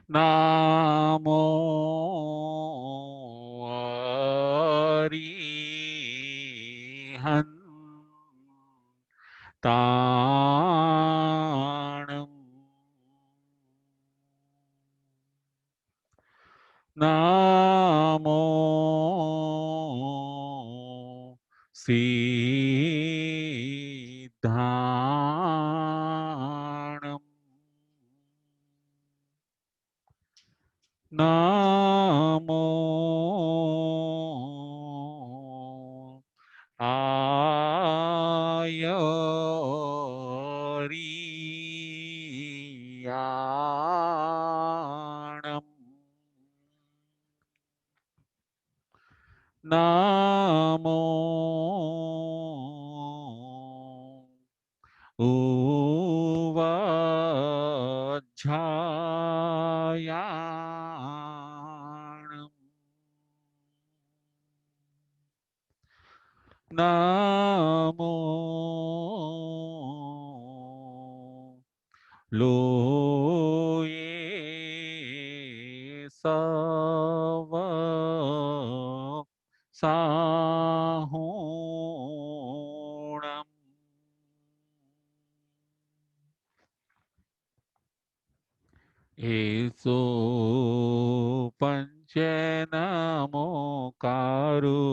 નામો અરિહંતાણં નામો સિદ્ધાણં નામો આયરિયાણં નામો ઉવાજ્જાયાણં નામો લોયે સવ સાહુણં એસો પંચનમોકારો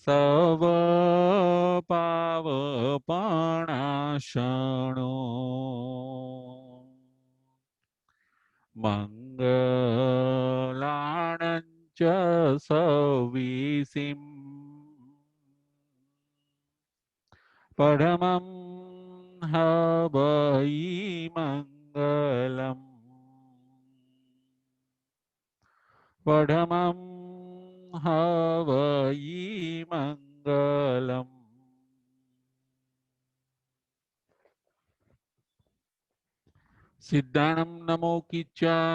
સવ પાવપણાશણો મંગલાણં ચ સવિસિં પરમં હવૈ મંગલમ પરમં હવૈ મંગલમ સિદ્ધાણં નમો કિચ્ચા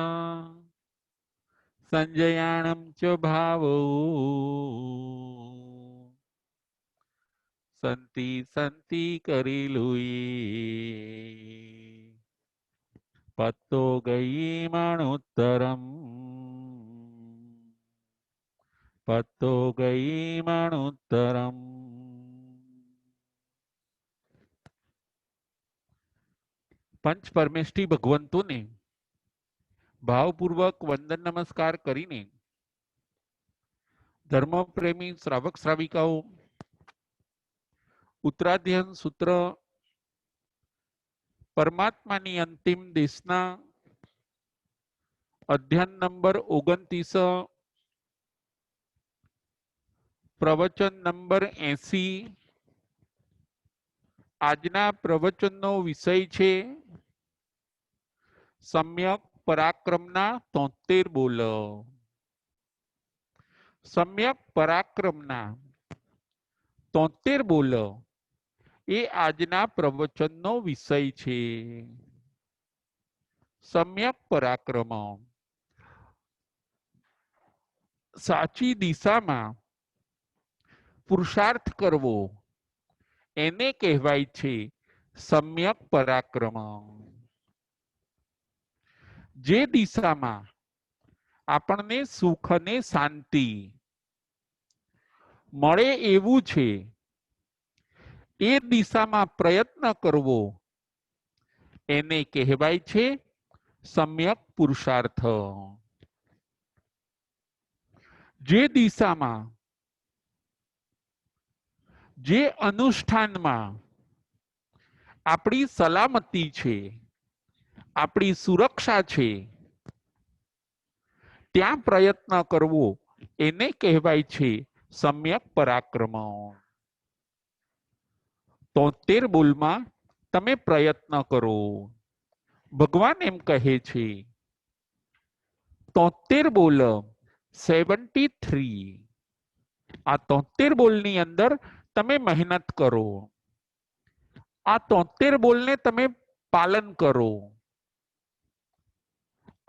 સંજયાણં ચ ભાવો સંતિ સંતિ કરી લુઈ પત્તો ગઈ મણુત્તરમ પત્તો ગઈ મણુત્તરમ પંચ પરમેષ્ઠી ભગવંતોને ભાવપૂર્વક વંદન નમસ્કાર કરીને ધર્મપ્રેમી શ્રાવક શ્રાવિકાઓ ઉત્તરાધ્યયન સૂત્ર પરમાત્માની અંતિમ દેશના અધ્યાન નંબર 29 પ્રવચન નંબર 80 આજના પ્રવચનનો વિષય છે સમ્યક પરાક્રમના 73 બોલ. સમ્યક પરાક્રમના 73 બોલ એ આજના પ્રવચનનો વિષય છે. સમ્યક પરાક્રમ સાચી દિશામાં પુરુષાર્થ કરવો એને કહેવાય છે સમ્યક પરાક્રમ. જે દિશામાં આપણને સુખ અને શાંતિ મળે એવું છે એ દિશામાં પ્રયત્ન કરવો એને કહેવાય છે સમ્યક પુરુષાર્થ. જે દિશામાં જે અનુષ્ઠાનમાં આપણી સલામતી છે આપણી સુરક્ષા છે ત્યાં પ્રયત્ન કરવો એને કહેવાય છે સમ્યક પરાક્રમ. 73 બોલમાં તમે પ્રયત્ન કરો. ભગવાન એમ કહે છે 73 બોલ 73 આ 73 બોલની અંદર તમે મહેનત કરો. આ 73 બોલને તમે પાલન કરો.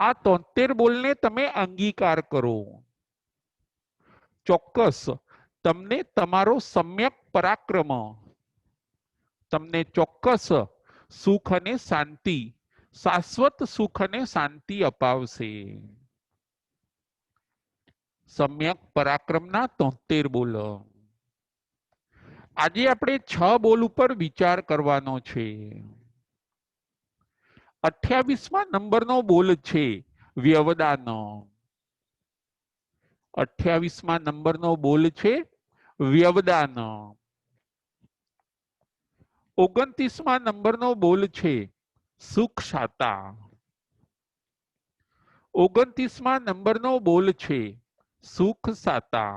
આ 73 બોલને તમે અંગીકાર કરો. ચોક્કસ તમને તમારો સમ્યક પરાક્રમ તમને ચોક્કસ સુખ અને શાંતિ, શાશ્વત સુખ અને શાંતિ અપાવશે. સમ્યક પરાક્રમના 73 બોલ. આજે આપણે 6 બોલ ઉપર વિચાર કરવાનો છે. 28મા નંબરનો બોલ છે વ્યવદાન. 28મા નંબરનો બોલ છે વ્યવદાન. 29મા નંબરનો બોલ છે સુખ શાતા. 29મા નંબરનો બોલ છે સુખ સાતા.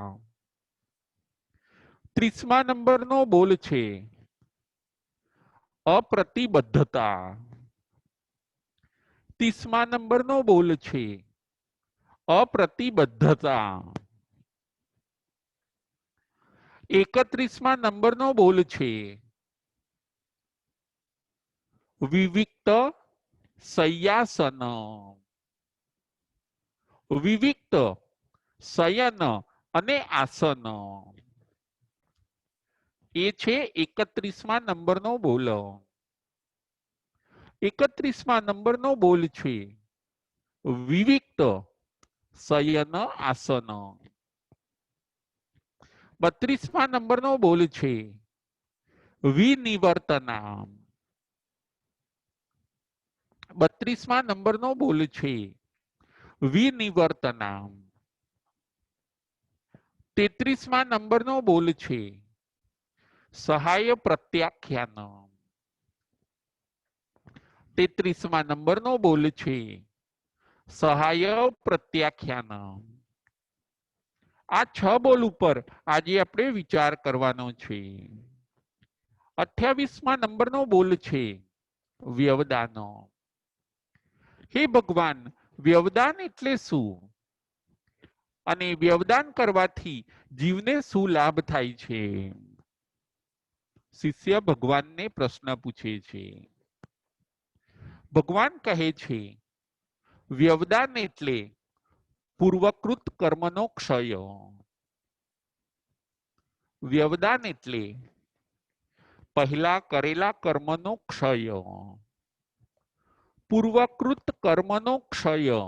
30મા નંબરનો બોલ છે અપ્રતિબદ્ધતા. 30મા નંબરનો બોલ છે અપ્રતિબદ્ધતા. 31મા નંબરનો બોલ છે વિવિક્ત શય્યાસન. વિવિક્ત શયન અને આસન. એ છે 31મા નંબરનો બોલ. 31મા નંબરનો બોલ છે વિવિક્ત શયન આસન. 32મા નંબરનો બોલ છે વિનિવર્તના. 32મા નંબરનો બોલ છે વિનિવર્તના. 33મા નંબરનો બોલ છે સહાય પ્રત્યાખ્યાન. 33મા નંબરનો બોલ છે સહાય પ્રત્યાખ્યાન. આ 6 બોલ ઉપર આજે આપણે વિચાર કરવાનો છે. 28મા નંબરનો બોલ છે વ્યવદાન. હે ભગવાન, વ્યવદાન એટલે શું અને વ્યવદાન કરવાથી જીવને શું લાભ થાય છે? શિષ્ય ભગવાનને પ્રશ્ન પૂછે છે. ભગવાન કહે છે વ્યવદાન એટલે પૂર્વકૃત કર્મનો ક્ષય. વ્યવદાન એટલે પહેલા કરેલા કર્મનો ક્ષય. પૂર્વકૃત કર્મનો ક્ષય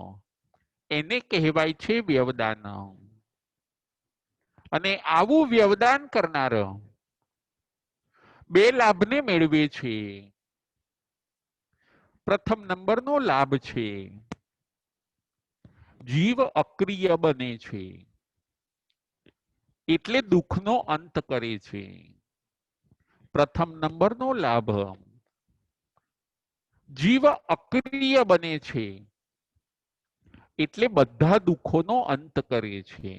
એને કહેવાય છે વ્યવદાન. અને આવું વ્યવદાન કરનાર 2 લાભને મેળવે છે. પ્રથમ નંબરનો લાભ છે જીવ અક્રિય બને છે, એટલે દુઃખનો અંત કરે છે. પ્રથમ નંબરનો લાભ જીવ અક્રિય બને છે, એટલે બધા દુઃખોનો અંત કરે છે.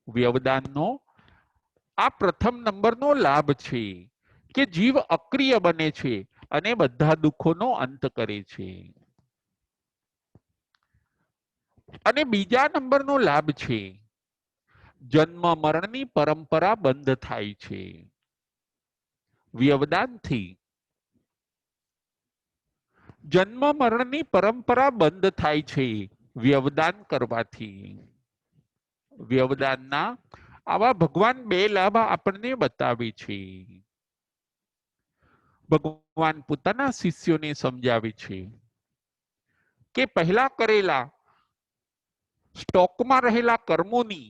વ્યવદાનનો આ પ્રથમ નંબરનો લાભ છે કે જીવ અક્રિય બને છે અને બધા દુઃખોનો અંત કરે છે. અને બીજા નંબરનો લાભ છે જન્મ મરણની પરંપરા બંધ થાય છે. વ્યવદાનથી જન્મ મરણની પરંપરા બંધ થાય છે વ્યવદાન કરવાથી. વ્યવદાનના આવા ભગવાન 2 લાભ આપણને બતાવે છે. ભગવાન પોતાના શિષ્યોને સમજાવે છે કે પહેલા કરેલા સ્ટોકમાં રહેલા કર્મોની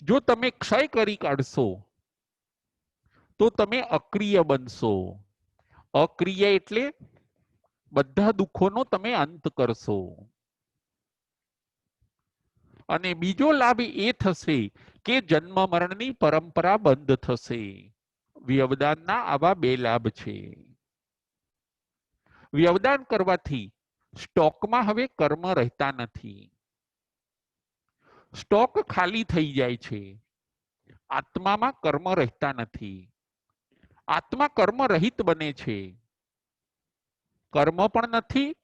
જો તમે ક્ષય કરી કાઢશો તો તમે અક્રિય બનશો. અક્રિય એટલે બધા દુઃખોનો તમે અંત કરશો. અને બીજો લાભ એ થશે કે જન્મ મરણની પરંપરા બંધ થશે. વ્યવદાનના આવા 2 લાભ છે. વ્યવદાન કરવાથી સ્ટોકમાં હવે કર્મ રહેતા નથી. સ્ટોક ખાલી થઈ જાય છે. આત્મામાં કર્મ રહેતા નથી. આત્મા કર્મ રહિત બને છે. કર્મ પણ નથી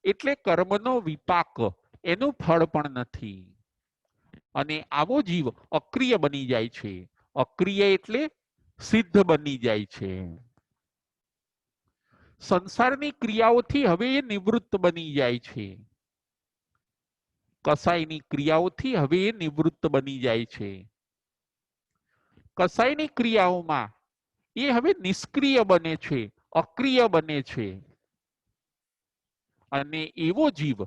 એટલે કર્મનો વિપાક, એનું ફળ પણ નથી. અને આવો જીવ અક્રિય બની જાય છે. અક્રિય એટલે સિદ્ધ બની જાય છે. સંસારની ક્રિયાઓથી હવે એ નિવૃત્ત બની જાય છે. કસાયની ક્રિયાઓથી હવે એ નિવૃત્ત બની જાય છે. કસાયની ક્રિયાઓમાં એ હવે નિષ્ક્રિય બને છે, અક્રિય બને છે. અને એવો જીવ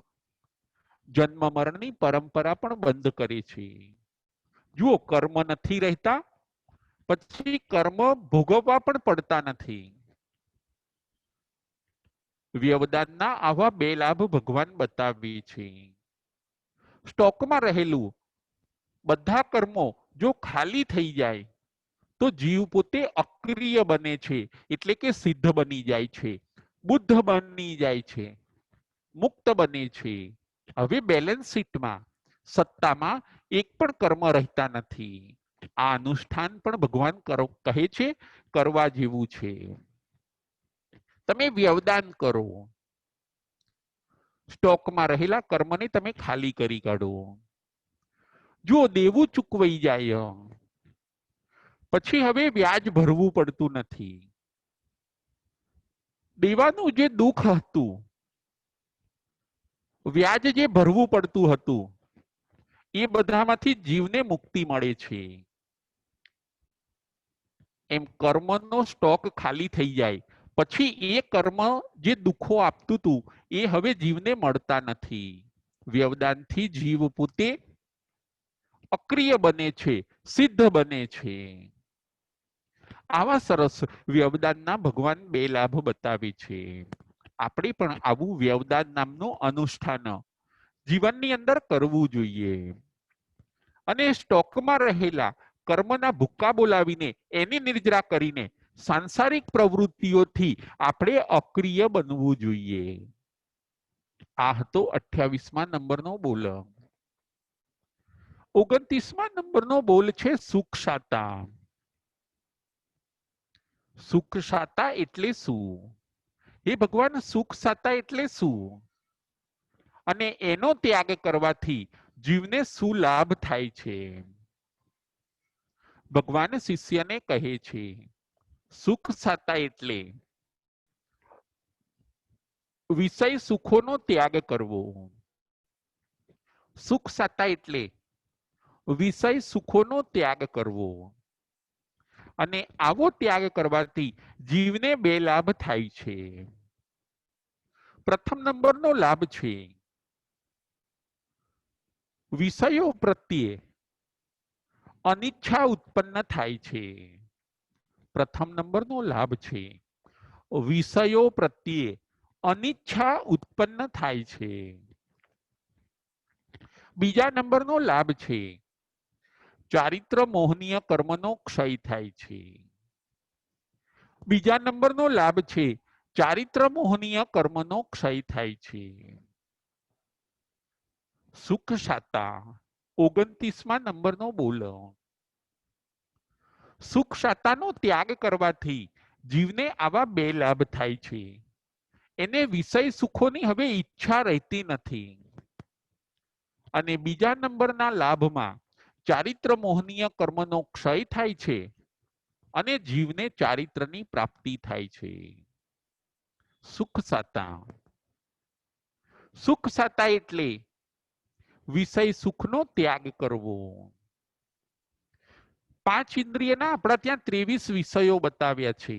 જન્મ મરણની પરંપરા પણ બંધ કરે છે. જુઓ, કર્મ નથી રહેતા, પછી કર્મ ભોગવવા પણ પડતા નથી. વ્યવદાનના આવા બે લાભ ભગવાન બતાવે છે. સ્ટોકમાં રહેલું બધા કર્મો જો ખાલી થઈ જાય તો જીવ પોતે અક્રિય બને છે, એટલે કે સિદ્ધ બની જાય છે, બુદ્ધ બની જાય છે, મુક્ત બને છે. હવે બેલેન્સ શીટમાં, સત્તામાં એક પણ કર્મ રહેતા નથી. આ અનુષ્ઠાન પણ ભગવાન કહે છે કરવા જેવું છે. તમે વ્યવદાન કરો, સ્ટોકમાં રહેલા કર્મને તમે ખાલી કરી કાઢો. જો દેવું ચૂકવાઈ જાય પછી હવે વ્યાજ ભરવું પડતું નથી. દેવાનું જે દુઃખ હતું, વ્યાજ જે ભરવું પડતું હતું, એ બધામાંથી જીવને મુક્તિ મળે છે. એમ કર્મનો સ્ટોક ખાલી થઈ જાય પછી એ કર્મ જે દુઃખો આપતું હતું એ હવે જીવને મળતા નથી. વ્યવદાનથી જીવ પોતે અક્રિય બને છે, સિદ્ધ બને છે. આવા સરસ વ્યવદાનના ભગવાન બે લાભ બતાવે છે. આપણે પણ આવું વ્યવદાન નામનું અનુષ્ઠાન જીવનની અંદર કરવું જોઈએ. અને સ્ટોકમાં રહેલા કર્મના ભૂક્કા બોલાવીને એની નિર્જરા કરીને સાંસારિક પ્રવૃત્તિઓથી આપણે અક્રિય બનવું જોઈએ. આ હતો 28મા નંબરનો બોલ. 29મા નંબરનો બોલ છે સુખ શાતા. સુખ શાતા એટલે શું? એ ભગવાન, સુખ શાતા એટલે શું? અને એનો ત્યાગ કરવાથી જીવને શું લાભ થાય છે? ભગવાન શિષ્યને કહે છે, સુખ શાતા એટલે વિષય સુખોનો ત્યાગ કરવો. સુખ શાતા એટલે વિષય સુખોનો ત્યાગ કરવો. અને આવો ત્યાગ કરવાથી જીવને બે લાભ થાય છે. પ્રથમ નંબરનો લાભ છે વિષયો પ્રત્યે અનિચ્છા ઉત્પન્ન થાય છે. પ્રથમ નંબરનો લાભ છે વિષયો પ્રત્યે અનિચ્છા ઉત્પન્ન થાય છે. બીજા નંબરનો લાભ છે ચારિત્ર મોહનીય કર્મનો ક્ષય થાય છે. બીજા નંબરનો લાભ છે ચારિત્ર મોહનીય કર્મનો ક્ષય થાય છે. સુખ શાતા 29મા નંબરનો બોલ. સુખ શાતાનો ત્યાગ કરવાથી જીવને આવા બે લાભ થાય છે. એને વિષય સુખોની હવે ઈચ્છા રહેતી નથી. અને બીજા નંબરના લાભમાં ચારિત્ર મોહનીય કર્મનો ક્ષય થાય છે અને જીવને ચારિત્રની પ્રાપ્તિ થાય છે. સુખ શાતા. સુખ શાતા એટલે વિષય સુખનો ત્યાગ કરવો. 5 ઇન્દ્રિયના આપણા ત્યાં 23 વિષયો બતાવ્યા છે.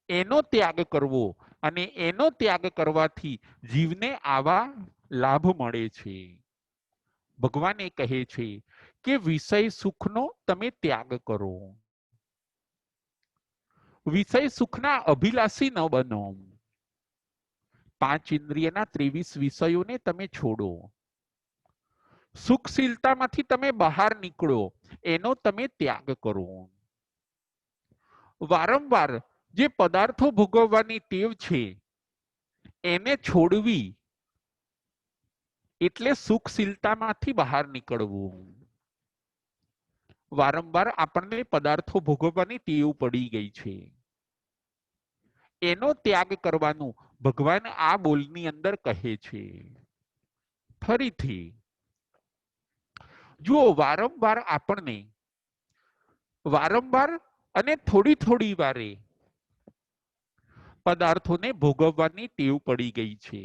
એનો ત્યાગ કરવો અને એનો ત્યાગ કરવાથી જીવને આવા લાભ મળે છે. ભગવાન એ કહે છે કે વિષય સુખનો તમે ત્યાગ કરો. વિષય સુખના અભિલાષી ન બનો. 5 ઇન્દ્રિયના 23 વિષયોને તમે છોડો. સુખશીલતામાંથી તમે બહાર નીકળો, એનો તમે ત્યાગ કરો. વારંવાર જે પદાર્થો ભોગવવાની ટેવ છે એને છોડવી એટલે સુખશીલતામાંથી બહાર નીકળવું. વારંવાર આપણને પદાર્થો ભોગવવાની ટેવ પડી ગઈ છે, એનો ત્યાગ કરવાનું ભગવાન આ બોલની અંદર કહે છે. ફરીથી જુઓ, વારંવાર આપણને વારંવાર અને થોડી થોડી વારે પદાર્થોને ભોગવવાની ટેવ પડી ગઈ છે.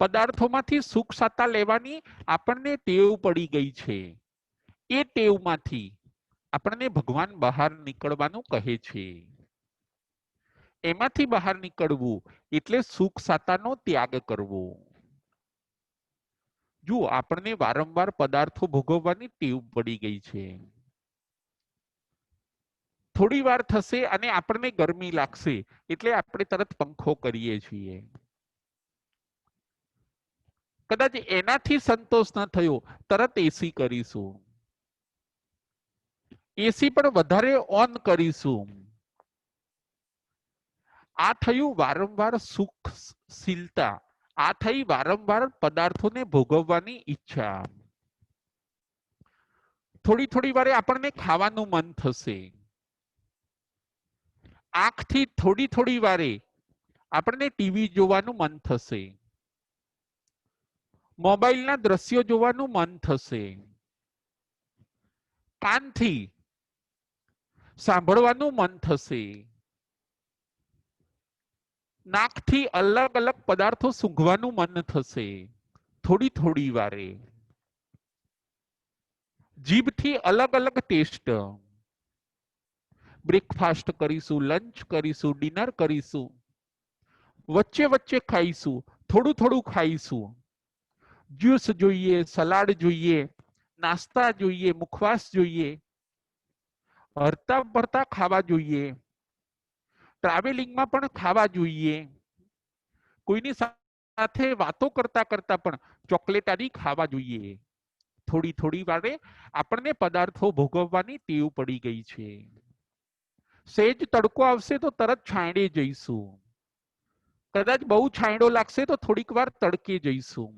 પદાર્થોમાંથી સુખ શાતા લેવાની આપણને ટેવ પડી ગઈ છે. એ ટેવમાંથી આપણને ભગવાન બહાર નીકળવાનું કહે છે. એમાંથી બહાર નીકળવું એટલે સુખ સાતાનો ત્યાગ કરવો. જો આપણને વારંવાર પદાર્થો ભોગવવાની ટેવ પડી ગઈ છે. થોડી વાર થશે અને આપણને ગરમી લાગશે એટલે આપણે તરત પંખો કરીએ છીએ. કદાચ એનાથી સંતોષ ન થયો તરત એસી કરીશું. એસી પણ વધારે ઓન કરીશું. આ થયું વારંવાર સુખશીલતા. આ થઈ વારંવાર પદાર્થોને ભોગવવાની ઈચ્છા. થોડી થોડી વારે આપણને ખાવાનું મન થશે. આંખથી થોડી થોડી વારે આપણને ટીવી જોવાનું મન થશે. મોબાઈલના દ્રશ્યો જોવાનું મન થશે. કાનથી સાંભળવાનું મન થશે. નાકથી અલગ અલગ પદાર્થો સૂંઘવાનું મન થશે. થોડી થોડી વારે જીભથી અલગ અલગ ટેસ્ટ. બ્રેકફાસ્ટ કરીશું, લંચ કરીશું, ડિનર કરીશું, વચ્ચે વચ્ચે ખાઈશું, થોડું થોડું ખાઈશું. જ્યુસ જોઈએ, સલાડ જોઈએ, નાસ્તા જોઈએ, મુખવાસ જોઈએ, હરતા ભરતા ખાવા જોઈએ. ટ્રાવેલિંગમાં પણ ખાવા જોઈએ. કોઈની સાથે વાતો કરતા કરતા પણ ચોકલેટ આદિ ખાવા જોઈએ. થોડી થોડી વારે આપણને પદાર્થો ભોગવવાની ટેવ પડી ગઈ છે. સેજ તડકો આવશે તો તરત છાંયડે જઈશું. કદાચ બહુ છાંયડો લાગશે તો થોડીક વાર તડકે જઈશું.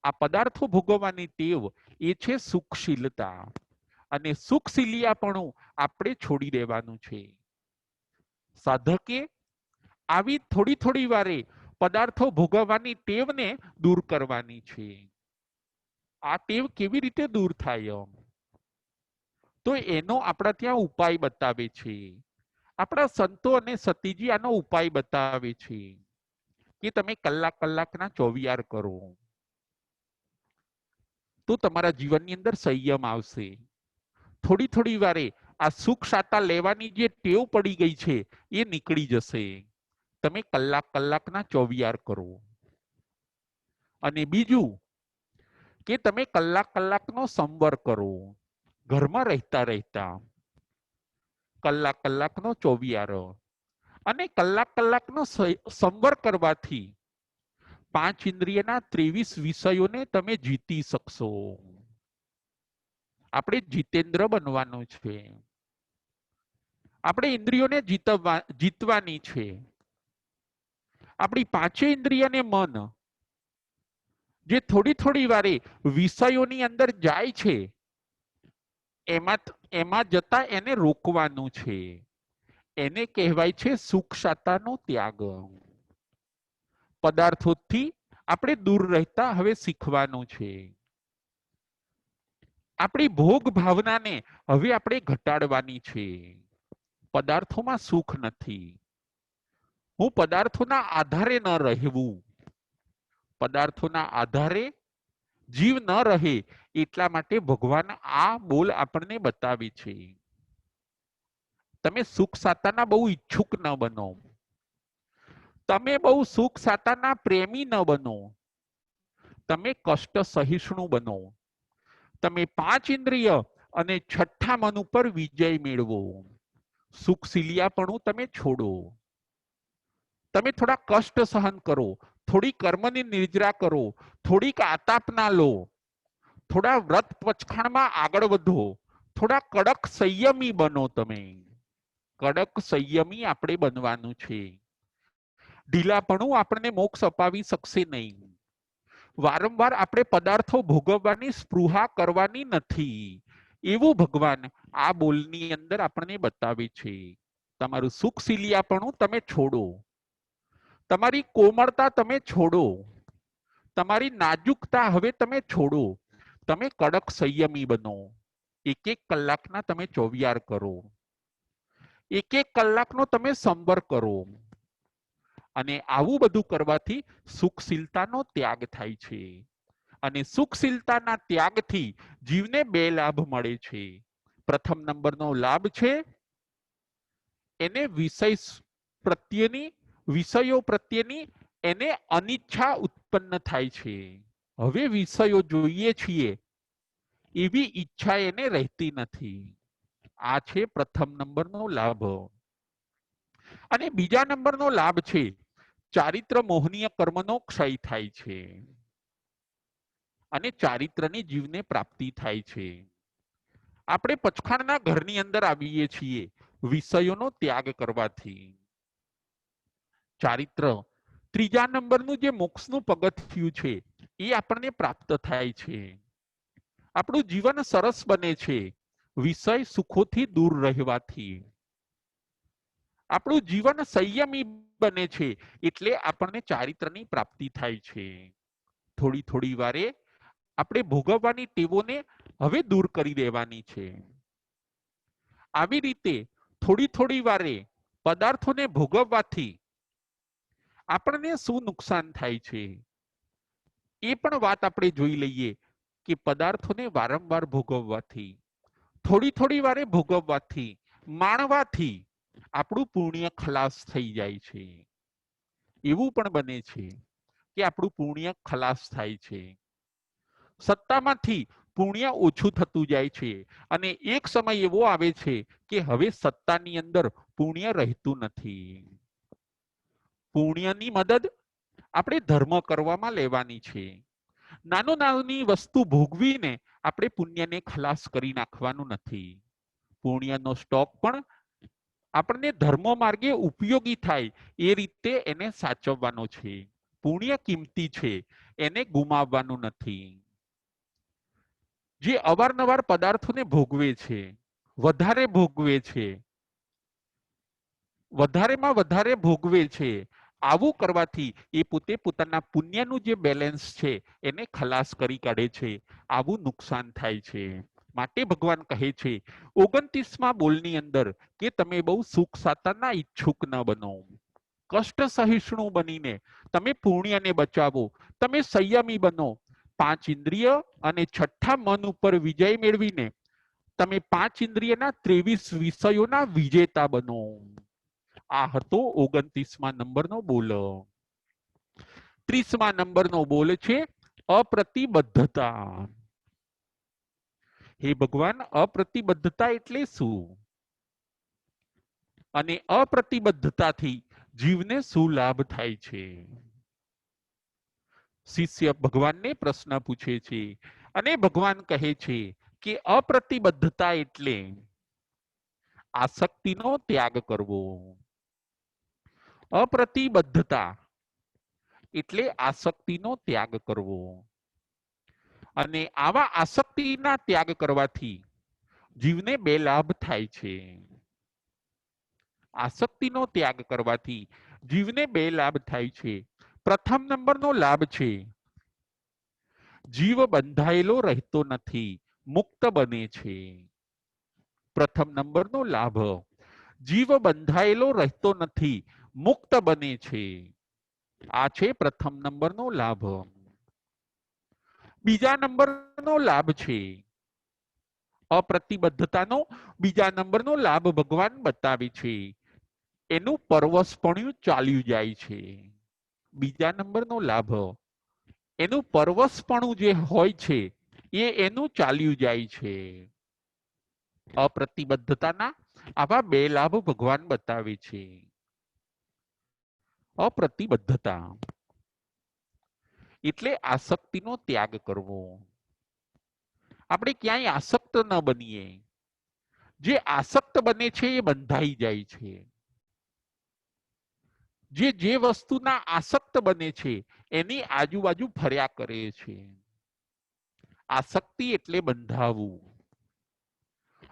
આ પદાર્થો ભોગવવાની ટેવ એ છે સુખશીલતા. અને સુખશીલિયાપણું આપણે છોડી દેવાનું છે. સાધકે આવી થોડી થોડી વારે પદાર્થો ભોગવવાની ટેવને દૂર કરવાની છે. આ ટેવ કેવી રીતે દૂર થાય? તો એનો આપણા ત્યાં ઉપાય બતાવે છે. આપણા સંતો અને સતીજી આનો ઉપાય બતાવે છે કે તમે કલાક કલાકના ચોવિયાર કરો તો તમારા જીવનની અંદર સંયમ આવશે. થોડી થોડી વારે આ સુખ સાતા લેવાની જે ટેવ પડી ગઈ છે એ નીકળી જશે. તમે કલાક કલાકના ચોવિયાર કરો. અને બીજું કે તમે કલાક કલાકનો સંવર કરો. ઘરમાં રહેતા રહેતા કલાક કલાકનો ચોવિયાર. અને કલાક કલાકનો સંવર કરવાથી 5 ઇન્દ્રિયના 23 વિષયોને તમે જીતી શકશો. આપણે જીતેન્દ્ર બનવાનું છે. આપણે ઇન્દ્રિયોને જીતવાની છે. આપણી 5 ઇન્દ્રિયને મન જે થોડી થોડી વારે વિષયોની અંદર જાય છે એમાં જતા એને રોકવાનું છે. એને કહેવાય છે સુખ સાતાનો ત્યાગ. પદાર્થોથી આપણે દૂર રહેતા હવે શીખવાનું છે. આપણી ભોગ ભાવનાને હવે આપણે ઘટાડવાની છે. પદાર્થોમાં સુખ નથી. હું પદાર્થોના આધારે ન રહેવું. પદાર્થોના આધારે જીવ ન રહે એટલા માટે ભગવાન આ બોલ આપણને બતાવે છે. તમે સુખ સાતાના બહુ ઈચ્છુક ન બનો. તમે બહુ સુખ સાતાના પ્રેમી ન બનો. તમે કષ્ટ સહિષ્ણુ બનો. તમે 5 ઇન્દ્રિય અને 6ઠા મન ઉપર વિજય મેળવો. સુખશીલિયાપણું તમે છોડો. તમે થોડા કષ્ટ સહન કરો. થોડી કર્મની નિર્જરા કરો. થોડીક આતાપના લો. થોડા વ્રત પચખાણમાં આગળ વધો. થોડા કડક સંયમી બનો. તમે કડક સંયમી આપણે બનવાનું છે. ઢીલાપણું આપણને મોક્ષ અપાવી શકશે નહીં. વારંવાર આપણે પદાર્થો ભોગવવાની સ્પૃહા કરવાની નથી. એવું ભગવાન આ બોલની અંદર આપણને બતાવે છે. તમારું સુખશીલિયાપણું તમે છોડો. તમારી કોમળતા તમે છોડો. તમારી નાજુકતા હવે તમે છોડો. તમે કડક સંયમી બનો. એક એક કલાકના તમે ચોવિયાર કરો. એક એક કલાકનો તમે સંવર કરો. અને આવું બધું કરવાથી સુખશીલતાનો ત્યાગ થાય છે. અને સુખશીલતાના ત્યાગથી જીવને 2 લાભ મળે છે. પ્રથમ નંબરનો લાભ છે એને વિષયો પ્રત્યેની એને અનિચ્છા ઉત્પન્ન થાય છે. હવે વિષયો જોઈએ છીએ એવી ઈચ્છા એને રહેતી નથી. આ છે પ્રથમ નંબરનો લાભ. અને બીજા નંબરનો લાભ છે ચારિત્ર મોહનીય કર્મનો ક્ષય થાય છે અને ચારિત્રની જીવને પ્રાપ્તિ થાય છે. આપણે પચખાણના ઘરની અંદર આવીએ છીએ વિષયોનો ત્યાગ કરવાથી. ચારિત્ર ત્રીજા નંબરનું જે મોક્ષનું પગથિયું છે એ આપણને પ્રાપ્ત થાય છે. આપણું જીવન સરસ બને છે વિષય સુખોથી દૂર રહેવાથી. આપણું જીવન સંયમી બને છે એટલે આપણને ચારિત્રની પ્રાપ્તિ થાય છે. થોડી થોડી વારે આપણે ભોગવવાની ટેવોને હવે દૂર કરી દેવાની છે. આવી રીતે થોડી થોડી વારે પદાર્થોને ભોગવવાથી આપણને શું નુકસાન થાય છે એ પણ વાત આપણે જોઈ લઈએ કે પદાર્થોને વારંવાર ભોગવવાથી, થોડી થોડી વારે ભોગવવાથી, માણવાથી આપણું પુણ્ય ખલાસ થઈ જાય છે. એવું પણ બને છે કે આપણું પુણ્ય ખલાસ થાય છે. સત્તામાંથી પુણ્ય ઓછું થતું જાય છે અને એક સમય એવો આવે છે કે હવે સત્તાની અંદર પુણ્ય રહેતું નથી. પુણ્યની મદદ આપણે ધર્મ કરવામાં લેવાની છે. નાનું નાની વસ્તુ ભોગવીને આપણે પુણ્યને ખલાસ કરી નાખવાનું નથી. પુણ્યનો સ્ટોક પણ આપણને ધર્મ માર્ગે ઉપયોગી થાય એ રીતે એને સાચવવાનો છે. પુણ્ય કિંમતી છે, એને ગુમાવવાનું નથી. જે અવારનવાર પદાર્થોને ભોગવે છે, વધારે ભોગવે છે, વધારેમાં વધારે ભોગવે છે, આવું કરવાથી એ પોતે પોતાના પુણ્યનું જે બેલેન્સ છે એને ખલાસ કરી કાઢે છે. આવું નુકસાન થાય છે. માટે ભગવાન કહે છે 29મા બોલની અંદર કે તમે બહુ સુખ સાતાના ઈચ્છુક ન બનો. કષ્ટ સહિષ્ણુ બનીને તમે પુણ્યને બચાવો, તમે સંયમી બનો. 5 ઇન્દ્રિય અને છઠ્ઠા મન ઉપર વિજય મેળવીને તમે 5 ઇન્દ્રિયના 23 વિષયોના વિજેતા બનો. આ હતો 29મા નંબરનો બોલ. 30મા નંબરનો બોલ છે અપ્રતિબદ્ધતા. હે ભગવાન, અપ્રતિબદ્ધતા એટલે શું? અને અપ્રતિબદ્ધતાથી જીવને શું લાભ થાય છે? શિષ્ય ભગવાનને પ્રશ્ન પૂછે છે અને ભગવાન કહે છે કે અપ્રતિબદ્ધતા એટલે આસક્તિનો ત્યાગ કરવો. અપ્રતિબદ્ધતા એટલે આસક્તિનો ત્યાગ કરવો. અને આવા આસક્તિના ત્યાગ કરવાથી જીવને 2 લાભ થાય છે. આસક્તિનો ત્યાગ કરવાથી જીવને 2 લાભ થાય છે. પ્રથમ નંબરનો લાભ છે જીવ બંધાયેલો રહેતો નથી, મુક્ત બને છે. પ્રથમ નંબરનો લાભ જીવ બંધાયેલો રહેતો નથી, મુક્ત બને છે. આ છે પ્રથમ નંબરનો લાભ. બીજા નંબરનો લાભ છે અપ્રતિબદ્ધતાનો. બીજા નંબરનો લાભ ભગવાન બતાવે છે એનું પરવશપણું ચાલ્યું જાય છે. બીજા નંબરનો લાભ એનું પરવશપણું જે હોય છે એ એનું ચાલ્યું જાય છે. અપ્રતિબદ્ધતાના આવા 2 લાભ ભગવાન બતાવે છે. અપ્રતિબદ્ધતા એટલે આસક્તિનો ત્યાગ કરવો. આપણે ક્યાંય આસક્ત ન બનીએ. જે આસક્ત બને છે એ બંધાઈ જાય છે. જે વસ્તુના આસક્ત બને છે એની આજુબાજુ ફર્યા કરે છે. આસક્તિ એટલે બંધાવું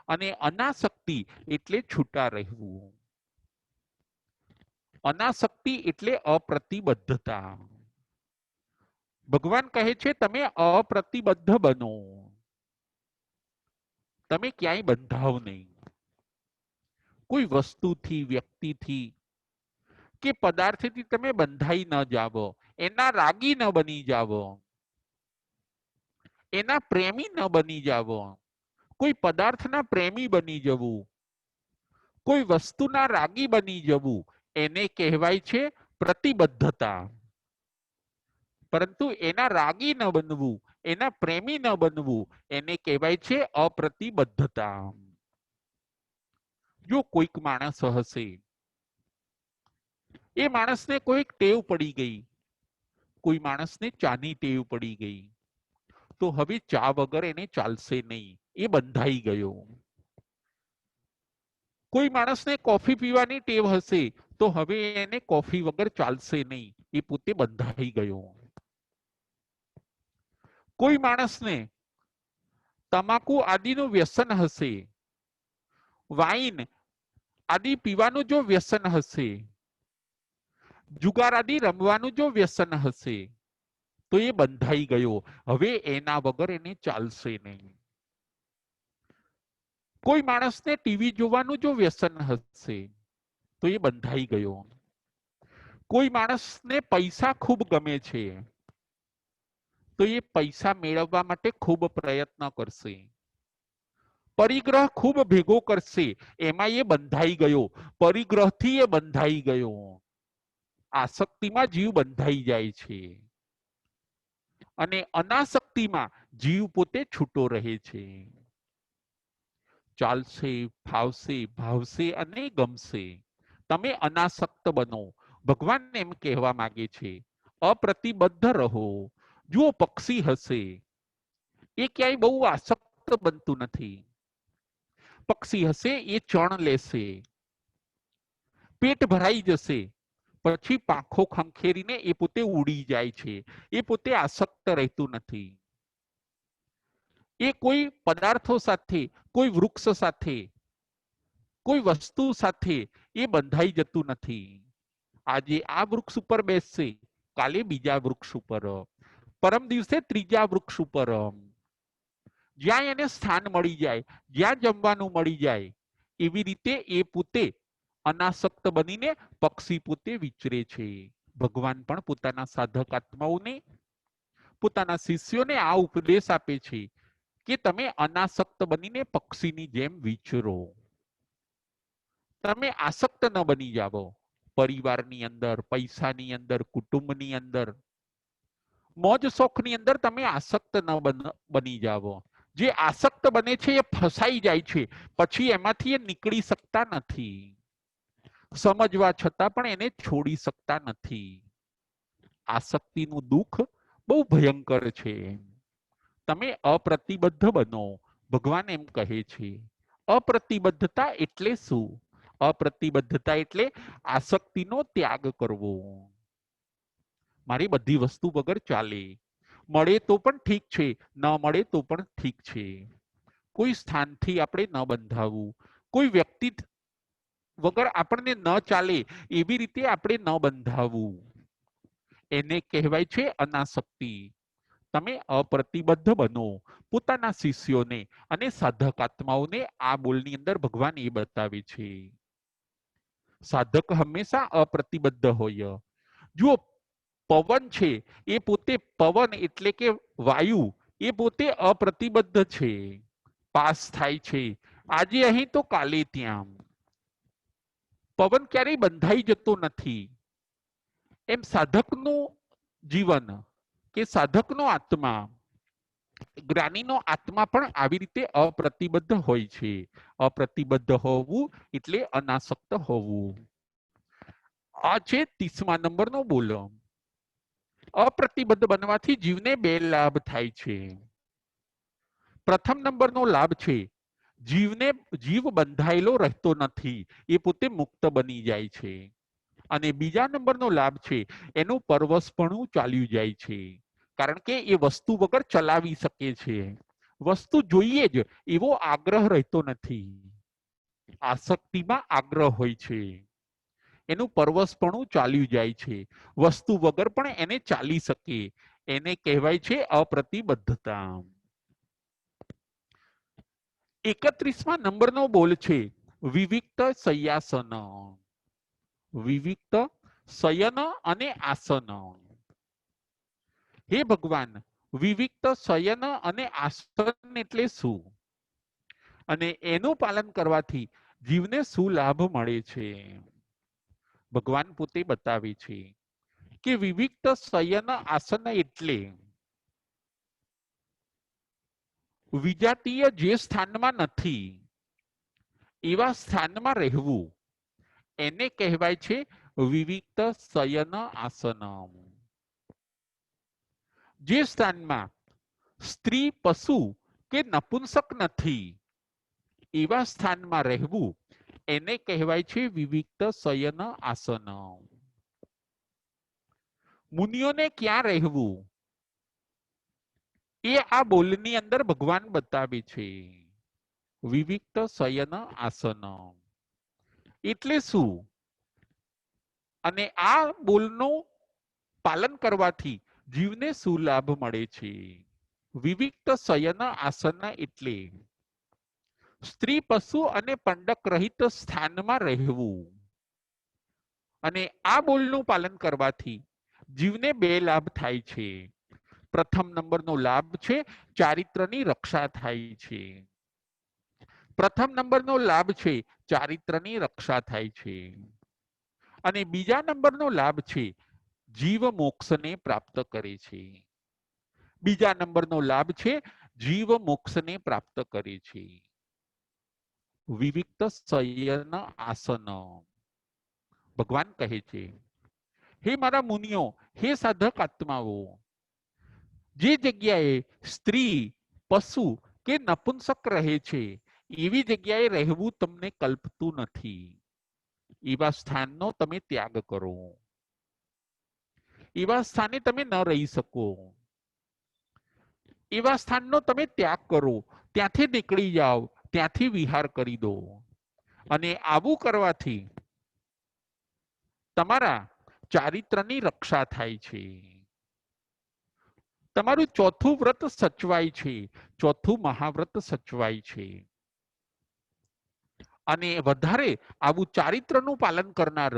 અને અનાસક્તિ એટલે છૂટા રહેવું. અનાસક્તિ એટલે અપ્રતિબદ્ધતા. ભગવાન કહે છે તમે અપ્રતિબદ્ધ બનો. તમે ક્યાંય બંધાવ નહીં. કોઈ વસ્તુથી, વ્યક્તિથી કે પદાર્થથી તમે બંધાઈ ન જાવો, એના રાગી ન બની જાવો, એના પ્રેમી ન બની જાવો. કોઈ પદાર્થના પ્રેમી બની જવું, કોઈ વસ્તુના રાગી બની જવું, એને કહેવાય છે પ્રતિબદ્ધતા. પરંતુ એના રાગી ન બનવું, એના પ્રેમી ન બનવું, એને કહેવાય છે અપ્રતિબદ્ધતા. જો કોઈક માણસ હશે, એ માણસને કોઈક ટેવ પડી ગઈ, કોઈ માણસને ચાની ટેવ પડી ગઈ, તો હવે ચા વગર એને ચાલશે નહીં, એ બંધાઈ ગયો. કોઈ માણસને કોફી પીવાની ટેવ હશે, તો હવે એને કોફી વગર ચાલશે નહીં, એ પોતે બંધાઈ ગયો. કોઈ માણસને તમાકુ આદિનું વ્યસન હશે, વાઇન આદિ પીવાનું જો વ્યસન હશે, જુગાર આદિ રમવાનું જો વ્યસન હશે, તો એ બંધાઈ ગયો. હવે એના વગર એને ચાલશે નહીં. કોઈ માણસને ટીવી જોવાનું જો વ્યસન હશે, તો એ બંધાઈ ગયો. કોઈ માણસને પૈસા ખૂબ ગમે છે, તો એ પૈસા મેળવવા માટે ખૂબ પ્રયત્ન કરશે, પરિગ્રહ ખૂબ ભેગો કરશે, એમાં એ બંધાઈ ગયો. પરિગ્રહથી એ બંધાઈ ગયો. આસક્તિમાં જીવ બંધાઈ જાય છે અને અનાસક્તિમાં જીવ પોતે છૂટો રહે છે. ચાલશે, ફાવશે, ભાવશે અને ગમશે. તમે અનાસક્ત બનો. ભગવાન એમ કહેવા માંગે છે અપ્રતિબદ્ધ રહો. જુઓ, પક્ષી હશે, એ ક્યાંય બહુ આસક્ત બનતું નથી. પક્ષી હશે, એ ચણ લેશે, પેટ ભરાઈ જશે, પછી પાંખો ખંખેરીને એ પોતે ઉડી જાય છે. એ પોતે આસક્ત રહેતું નથી. એ કોઈ પદાર્થો સાથે, કોઈ વૃક્ષ સાથે, કોઈ વસ્તુ સાથે એ બંધાઈ જતું નથી. આજે આ વૃક્ષ ઉપર બેસશે, કાલે બીજા વૃક્ષ ઉપર, પરમ દિવસે ત્રીજા વૃક્ષ ઉપર. જ્યાં એને સ્થાન મળી જાય, જ્યાં જમવાનું મળી જાય, એવી રીતે એ પોતે અનાસક્ત બનીને પક્ષી પોતે વિચરે છે. ભગવાન પણ પોતાના સાધક આત્માઓને, પોતાના શિષ્યોને આ ઉપદેશ આપે છે કે તમે અનાસક્ત બનીને પક્ષીની જેમ વિચરો. તમે આસક્ત ન બની જાઓ. પરિવારની અંદર, પૈસાની અંદર, કુટુંબની અંદર, મોજ શોખની અંદર તમે આસક્ત ન બની જાઓ. જે આસક્ત બને છે એ ફસાઈ જાય છે, પછી એમાંથી એ નીકળી શકતા નથી. સમજવા છતાં પણ એને છોડી શકતા નથી. આસક્તિનું દુઃખ બહુ ભયંકર છે. તમે અપ્રતિબદ્ધ બનો. ભગવાન એમ કહે છે. અપ્રતિબદ્ધતા એટલે શું? અપ્રતિબદ્ધતા એટલે આસક્તિનો ત્યાગ કરવો. મારી બધી વસ્તુ વગર ચાલે, મળે તો પણ ઠીક છે, ન મળે તો પણ ઠીક છે. કોઈ સ્થાનથી આપણે ન બંધાવું, કોઈ વ્યક્તિ વગર આપણને ન ચાલે એવી રીતે આપણે ન બંધાવું. એને કહેવાય છે અનાસક્તિ. તમે અપ્રતિબદ્ધ બનો. પોતાના શિષ્યોને અને સાધક આત્માઓને આ બોલની અંદર ભગવાન એ બતાવે છે. સાધક હંમેશા અપ્રતિબદ્ધ હોય. જુઓ, પવન છે, એ પોતે પવન એટલે કે વાયુ, એ પોતે અપ્રતિબદ્ધ છે, પાસ થાય છે, આજે અહીં તો કાલે ત્યાં. પવન ક્યારેય બંધાઈ જતો નથી. એમ સાધકનું જીવન કે સાધકનો આત્મા, જ્ઞાનીનો આત્મા પણ આવી રીતે અપ્રતિબદ્ધ હોય છે. અપ્રતિબદ્ધ હોવું એટલે અનાસક્ત હોવું. આ છે 30મા નંબરનો બોલ. અપ્રતિબદ્ધ બનવાથી જીવને 2 લાભ થાય છે. પ્રથમ નંબરનો લાભ છે જીવ બંધાયેલો રહેતો નથી, એ પોતે મુક્ત બની જાય છે. અને બીજા નંબરનો લાભ છે એનું પરવશપણું ચાલ્યું જાય છે, કારણ કે એ વસ્તુ વગર ચલાવી શકે છે. વસ્તુ જોઈએ જ એવો આગ્રહ રહેતો નથી. આસક્તિમાં આગ્રહ હોય છે, એનું પરવશપણું ચાલ્યું જાય છે. વસ્તુ વગર પણ એને ચાલી શકે. એને કહેવાય છે અપ્રતિબદ્ધતા. 31મા નંબરનો બોલ છે વિવિક્ત શય્યાસન. વિવિક્ત શયન અને આસન. હે ભગવાન, વિવિક્ત શયન અને આસન એટલે શું? અને એનું પાલન કરવાથી જીવને શું લાભ મળે છે? ભગવાન પોતે બતાવે છે કે વિવિક્ત શયન આસન એટલે વિજાતીય જે સ્થાનમાં નથી એવા સ્થાનમાં રહેવું, એને કહેવાય છે વિવિક્ત શયન આસન. જે સ્થાનમાં સ્ત્રી, પશુ કે નપુંસક નથી એવા સ્થાનમાં રહેવું, એને કહેવાય છે વિવિક્ત શયન આસન. મુનિઓને ક્યાં રહેવું એ આ બોલની અંદર ભગવાન બતાવે છે. વિવિક્ત શયન આસન એટલે શું? અને આ બોલનું પાલન કરવાથી જીવને શું લાભ મળે છે? વિવિક્ત શયન આસન એટલે સ્ત્રી, પશુ અને પંડક રહિત સ્થાનમાં રહેવું. અને આ બોલનું પાલન કરવાથી જીવને બે લાભ થાય છે. પ્રથમ નંબરનો લાભ છે ચારિત્રની રક્ષા થાય છે. પ્રથમ નંબરનો લાભ છે ચારિત્રની રક્ષા થાય છે. અને બીજા નંબરનો લાભ છે જીવ મોક્ષને પ્રાપ્ત કરે છે. બીજા નંબરનો લાભ છે જીવ મોક્ષને પ્રાપ્ત કરે છે. વિવિક્ત શયન આસન. ભગવાન કહે છે, હે મારા મુનિઓ, હે સાધક આત્માઓ, જે જગ્યાએ સ્ત્રી, પશુ કે નપુંસક રહે છે એવી જગ્યાએ રહેવું તમને કલ્પતું નથી. એવા સ્થાનનો તમે ત્યાગ કરો. એવા સ્થાને તમે ન રહી શકો. એવા સ્થાનનો તમે ત્યાગ કરો, ત્યાંથી નીકળી જાઓ, ત્યાંથી વિહાર કરી દો. અને આવું કરવાથી તમારા ચારિત્રની રક્ષા થાય છે. તમારું ચોથું વ્રત સચવાય છે, ચોથું મહાવ્રત સચવાય છે. અને વધારે આવું ચારિત્રનું પાલન કરનાર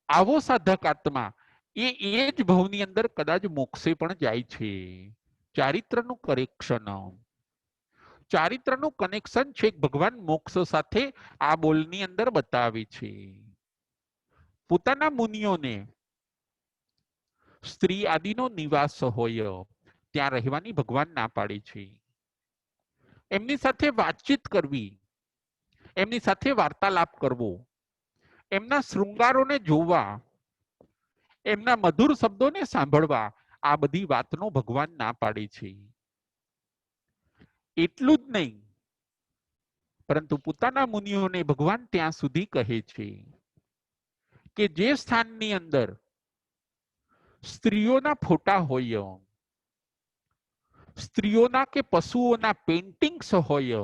આવો સાધક આત્મા એ જ ભવની અંદર કદાચ મોક્ષે પણ જાય છે. ચારિત્રનું કરેક્શન, ચારિત્રનું કનેક્શન છે ભગવાન મોક્ષ સાથે આ બોલની અંદર બતાવે છે. પોતાના મુનિઓને સ્ત્રી આદિનો નિવાસ હોય ત્યાં રહેવાની ભગવાન ના પાડે છે. એમની સાથે વાતચીત કરવી, એમની સાથે વાર્તાલાપ કરવો, એમના શૃંગારોને જોવા, એમના મધુર શબ્દોને સાંભળવા, આ બધી વાતનો ભગવાન ના પાડે છે. એટલું જ નહીં, પરંતુ પોતાના મુનિઓને ભગવાન ત્યાં સુધી કહે છે કે જે સ્થાનની અંદર સ્ત્રીઓના ફોટા હોય, સ્ત્રીઓના કે પશુઓના પેઇન્ટિંગ્સ હોય,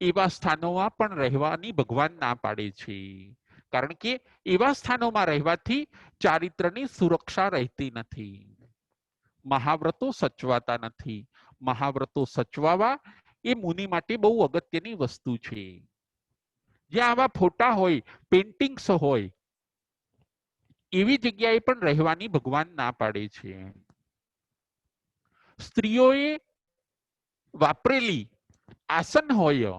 એવા સ્થાનોમાં પણ રહેવાની ભગવાન ના પાડે છે. કારણ કે એવા સ્થાનોમાં રહેવાથી ચારિત્રની સુરક્ષા રહેતી નથી. મહાવ્રતો સચવાતા નથી. મહાવ્રતો સચવાવા એ મુનિ માટે બહુ અગત્યની વસ્તુ છે. જ્યાં આવા ફોટા હોય, પેઇન્ટિંગ્સ હોય, એવી જગ્યાએ પણ રહેવાની ભગવાન ના પાડે છે. સ્ત્રીઓએ વાપરેલી આસન હોય,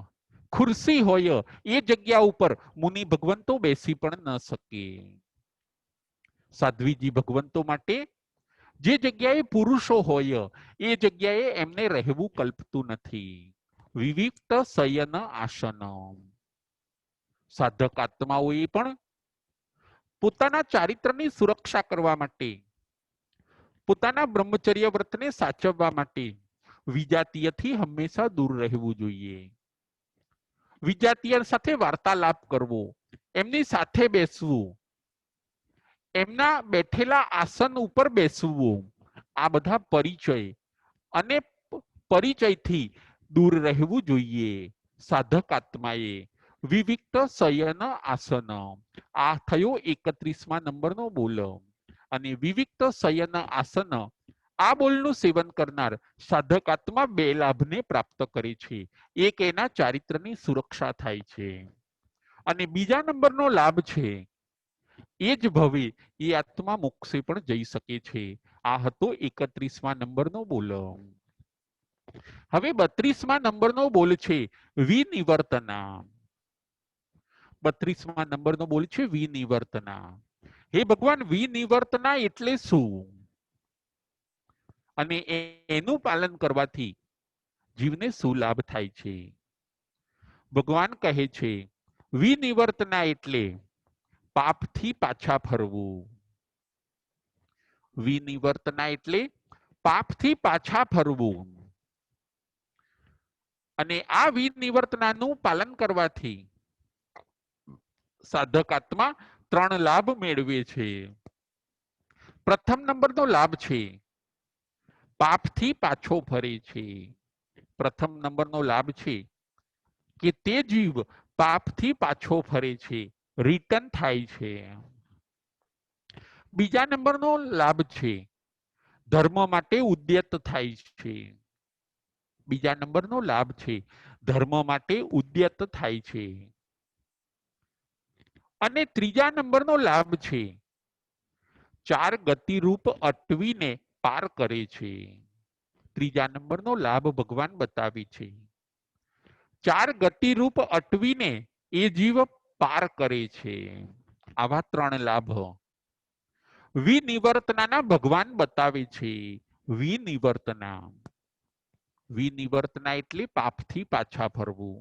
ખુરશી હોય, એ જગ્યા ઉપર મુનિ ભગવંતો બેસી પણ ન શકે. સાધ્વીજી ભગવંતો માટે જે જગ્યાએ પુરુષો હોય એ જગ્યાએ એમને રહેવું કલ્પતું નથી. વિવિક્ત શયન આસન. સાધક આત્માઓએ પણ પોતાના ચારિત્રની સુરક્ષા કરવા માટે, પોતાના બ્રહ્મચર્ય વ્રતને સાચવવા માટે વિજાતીયથી હંમેશા દૂર રહેવું જોઈએ. વિજાતીય સાથે વાર્તાલાપ કરવો, એમની સાથે બેસવું, એમના બેઠેલા આસન ઉપર બેસવું, આ બધા પરિચય અને પરિચયથી દૂર રહેવું જોઈએ. સાધક આત્માએ વિવિક્ત શયન આસન. આ થયો 31મા નંબરનો બોલ. અને વિવિક્ત શયન આસન, આ બોલનું સેવન કરનાર સાધક આત્મા બે લાભને પ્રાપ્ત કરે છે. એક એના ચારિત્રની સુરક્ષા થાય છે, અને બીજા નંબરનો લાભ છે એ જ ભવે એ આત્મા મોક્ષે પણ જઈ શકે છે. આ હતો 31મા નંબરનો બોલ. હવે 32મા નંબરનો બોલ છે વિનિવર્તના. 32મા નંબરનો બોલ છે વિનિવર્તના. હે ભગવાન, વિનિવર્તના એટલે શું? અને એનું પાલન કરવાથી જીવને શું લાભ થાય છે? ભગવાન કહે છે વિનિવર્તના એટલે પાપથી પાછા ફરવું. વિનિવર્તના એટલે પાપથી પાછા ફરવું. અને આ વિનિવર્તનાનું પાલન કરવાથી સાધક આત્મા 3 લાભ મેળવે છે. પ્રથમ નંબરનો લાભ છે પાપથી પાછો ફરે છે. પ્રથમ નંબરનો લાભ છે કે તે જીવ પાપથી પાછો ફરે છે, રિટર્ન થાય છે. બીજા નંબરનો લાભ છે ધર્મ માટે ઉદ્યત થાય છે. બીજા નંબરનો લાભ છે ધર્મ માટે ઉદ્યત થાય છે. અને ત્રીજા નંબરનો લાભ છે 4 ગતિરૂપ અટવીને પાર કરે છે. ત્રીજા નંબરનો લાભ ભગવાન બતાવે છે 4 ગતિરૂપ અટવીને એ જીવ પાર કરે છે. આવા 3 લાભ વિનિવર્તનાના ભગવાન બતાવે છે. વિનિવર્તના. વિનિવર્તના એટલે પાપથી પાછા ફરવું.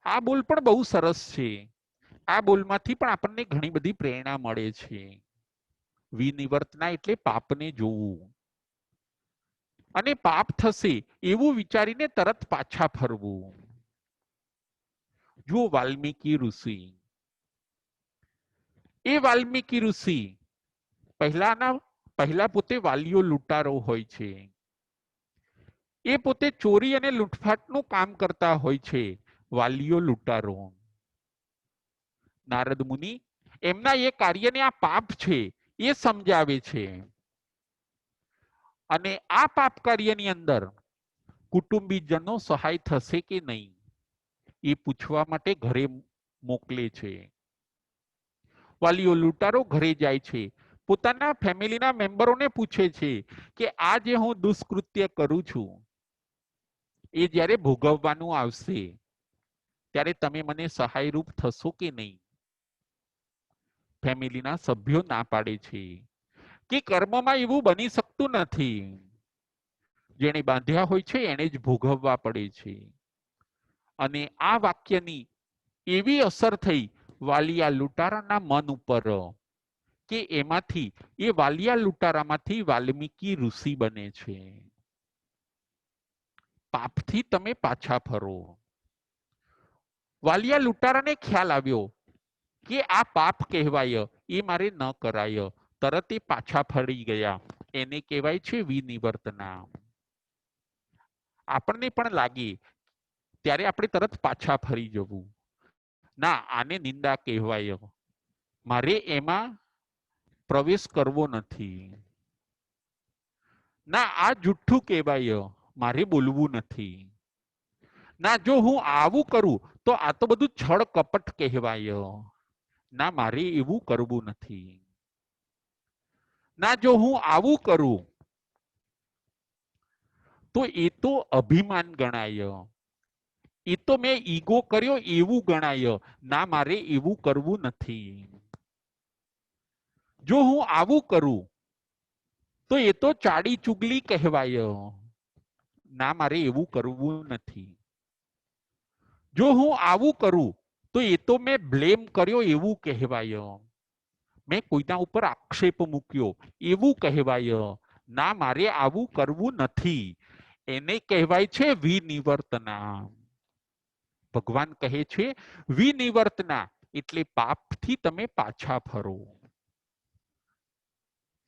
આ બોલ પણ બહુ સરસ છે. આ બોલમાંથી પણ આપણને ઘણી બધી પ્રેરણા મળે છે. વિનિવર્તના એટલે પાપને જોવું અને પાપ થશે એવું વિચારીને તરત પાછા ફરવું. જો વાલ્મીકી ઋષિ, એ વાલ્મીકી ઋષિ પહેલા પોતે વાલીઓ લૂંટારો હોય છે. એ પોતે ચોરી અને લૂંટફાટનું કામ કરતા હોય છે. વાલીઓ લૂંટારો. નારદ મુનિ એમના એ કાર્યને આ પાપ છે એ સમજાવે છે. અને આ પાપ કાર્યની અંદર કુટુંબીજનો સહાય થશે કે નહીં એ પૂછવા માટે ઘરે મોકલે છે. વાલીઓ લૂંટારો ઘરે જાય છે, પોતાના ફેમિલીના મેમ્બરોને પૂછે છે કે આ જે હું દુષ્કૃત્ય કરું છું એ જ્યારે ભોગવવાનું આવશે ત્યારે તમે મને સહાયરૂપ થશો કે નહીં? ફેમિલીના સભ્યો ના પાડે છે કે કર્મમાં એવું બની શકતું નથી. જેને બાંધ્યા હોય છે એને જ ભોગવવા પડે છે. અને આ વાક્યની એવી અસર થઈ વાલિયા લૂંટારાના મન ઉપર કે એમાંથી એ વાલિયા લૂંટારામાંથી વાલ્મીકી ઋષિ બને છે. પાપથી તમે પાછા ફરો. વાલિયા લૂંટારાને ખ્યાલ આવ્યો કે આ પાપ કહેવાય, એ મારે ન કરાય. તરત એ પાછા ફરી ગયા. એને કહેવાય છે વિનિવર્તના. આપણને પણ લાગે ત્યારે આપણે તરત પાછા ફરી જવું. ના, આને નિંદા કહેવાય, મારે એમાં પ્રવેશ કરવો નથી. ના, આ જુઠ્ઠું કહેવાય, મારે બોલવું નથી. ના, જો હું આવું કરું તો આ તો બધું છળ કપટ કહેવાય. ના, મારે એવું કરવું નથી. ના, જો હું આવું કરું તો એ તો અભિમાન ગણાય. એ તો મેં ઈગો કર્યો એવું ગણાય. ના, મારે એવું કરવું નથી. જો હું આવું કરું તો એ તો ચાડી ચુગલી કહેવાય. ના, મારે એવું કરવું નથી. જો હું આવું કરું તો એ તો મેં બ્લેમ કર્યો એવું કહેવાય. મેં કોઈના ઉપર આક્ષેપ મૂક્યો એવું કહેવાય. ના, મારે આવું કરવું નથી. એને કહેવાય છે વિનિવર્તના. ભગવાન કહે છે વિનિવર્તના એટલે પાપથી તમે પાછા ફરો.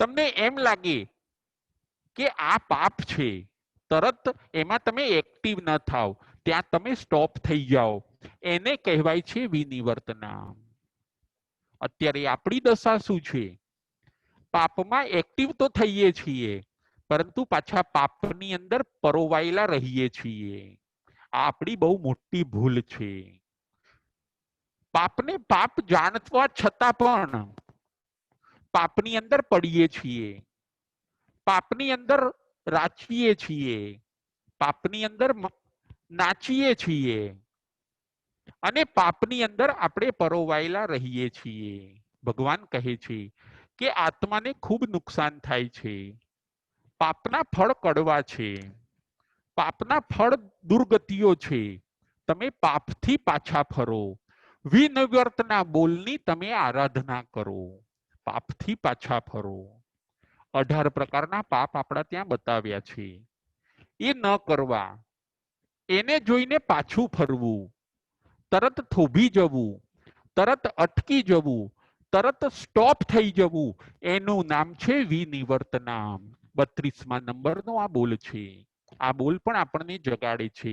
તમને એમ લાગે કે આ પાપ છે, તરત એમાં તમે એક્ટિવ ન થાવ, ત્યાં તમે સ્ટોપ થઈ જાઓ. એને કહેવાય છે વિનિવર્તના. અત્યારે આપણી દશા શું છે? પાપમાં એક્ટિવ તો થઈએ છીએ, પરંતુ પાછા પાપની અંદર પરોવાયેલા રહીએ છીએ. આ આપણી બહુ મોટી ભૂલ છે. પાપને પાપ જાણવા છતાં પણ પાપની અંદર પડીએ છીએ. પાપની અંદર રાચીએ છીએ, પાપની અંદર નાચીએ છીએ અને પાપની અંદર આપણે પરોવાયેલા રહીએ છીએ. ભગવાન કહે છે કે આત્માને ખૂબ નુકસાન થાય છે. પાપના ફળ કડવા છે, પાપના ફળ દુર્ગતિઓ છે. તમે પાપથી પાછા ફરો, વિનિવર્તના બોલની તમે આરાધના કરો, પાપથી પાછા ફરો. 18 પ્રકારના પાપ આપણા ત્યાં બતાવ્યા છે. એ ન કરવા, એને જોઈને પાછું ફરવું, તરત થોભી જવું, તરત અટકી જવું, તરત સ્ટોપ થઈ જવું, એનું નામ છે વિનિવર્તનામ. 32મા નંબરનો આ બોલ છે. આ બોલ પણ આપણને જગાડે છે.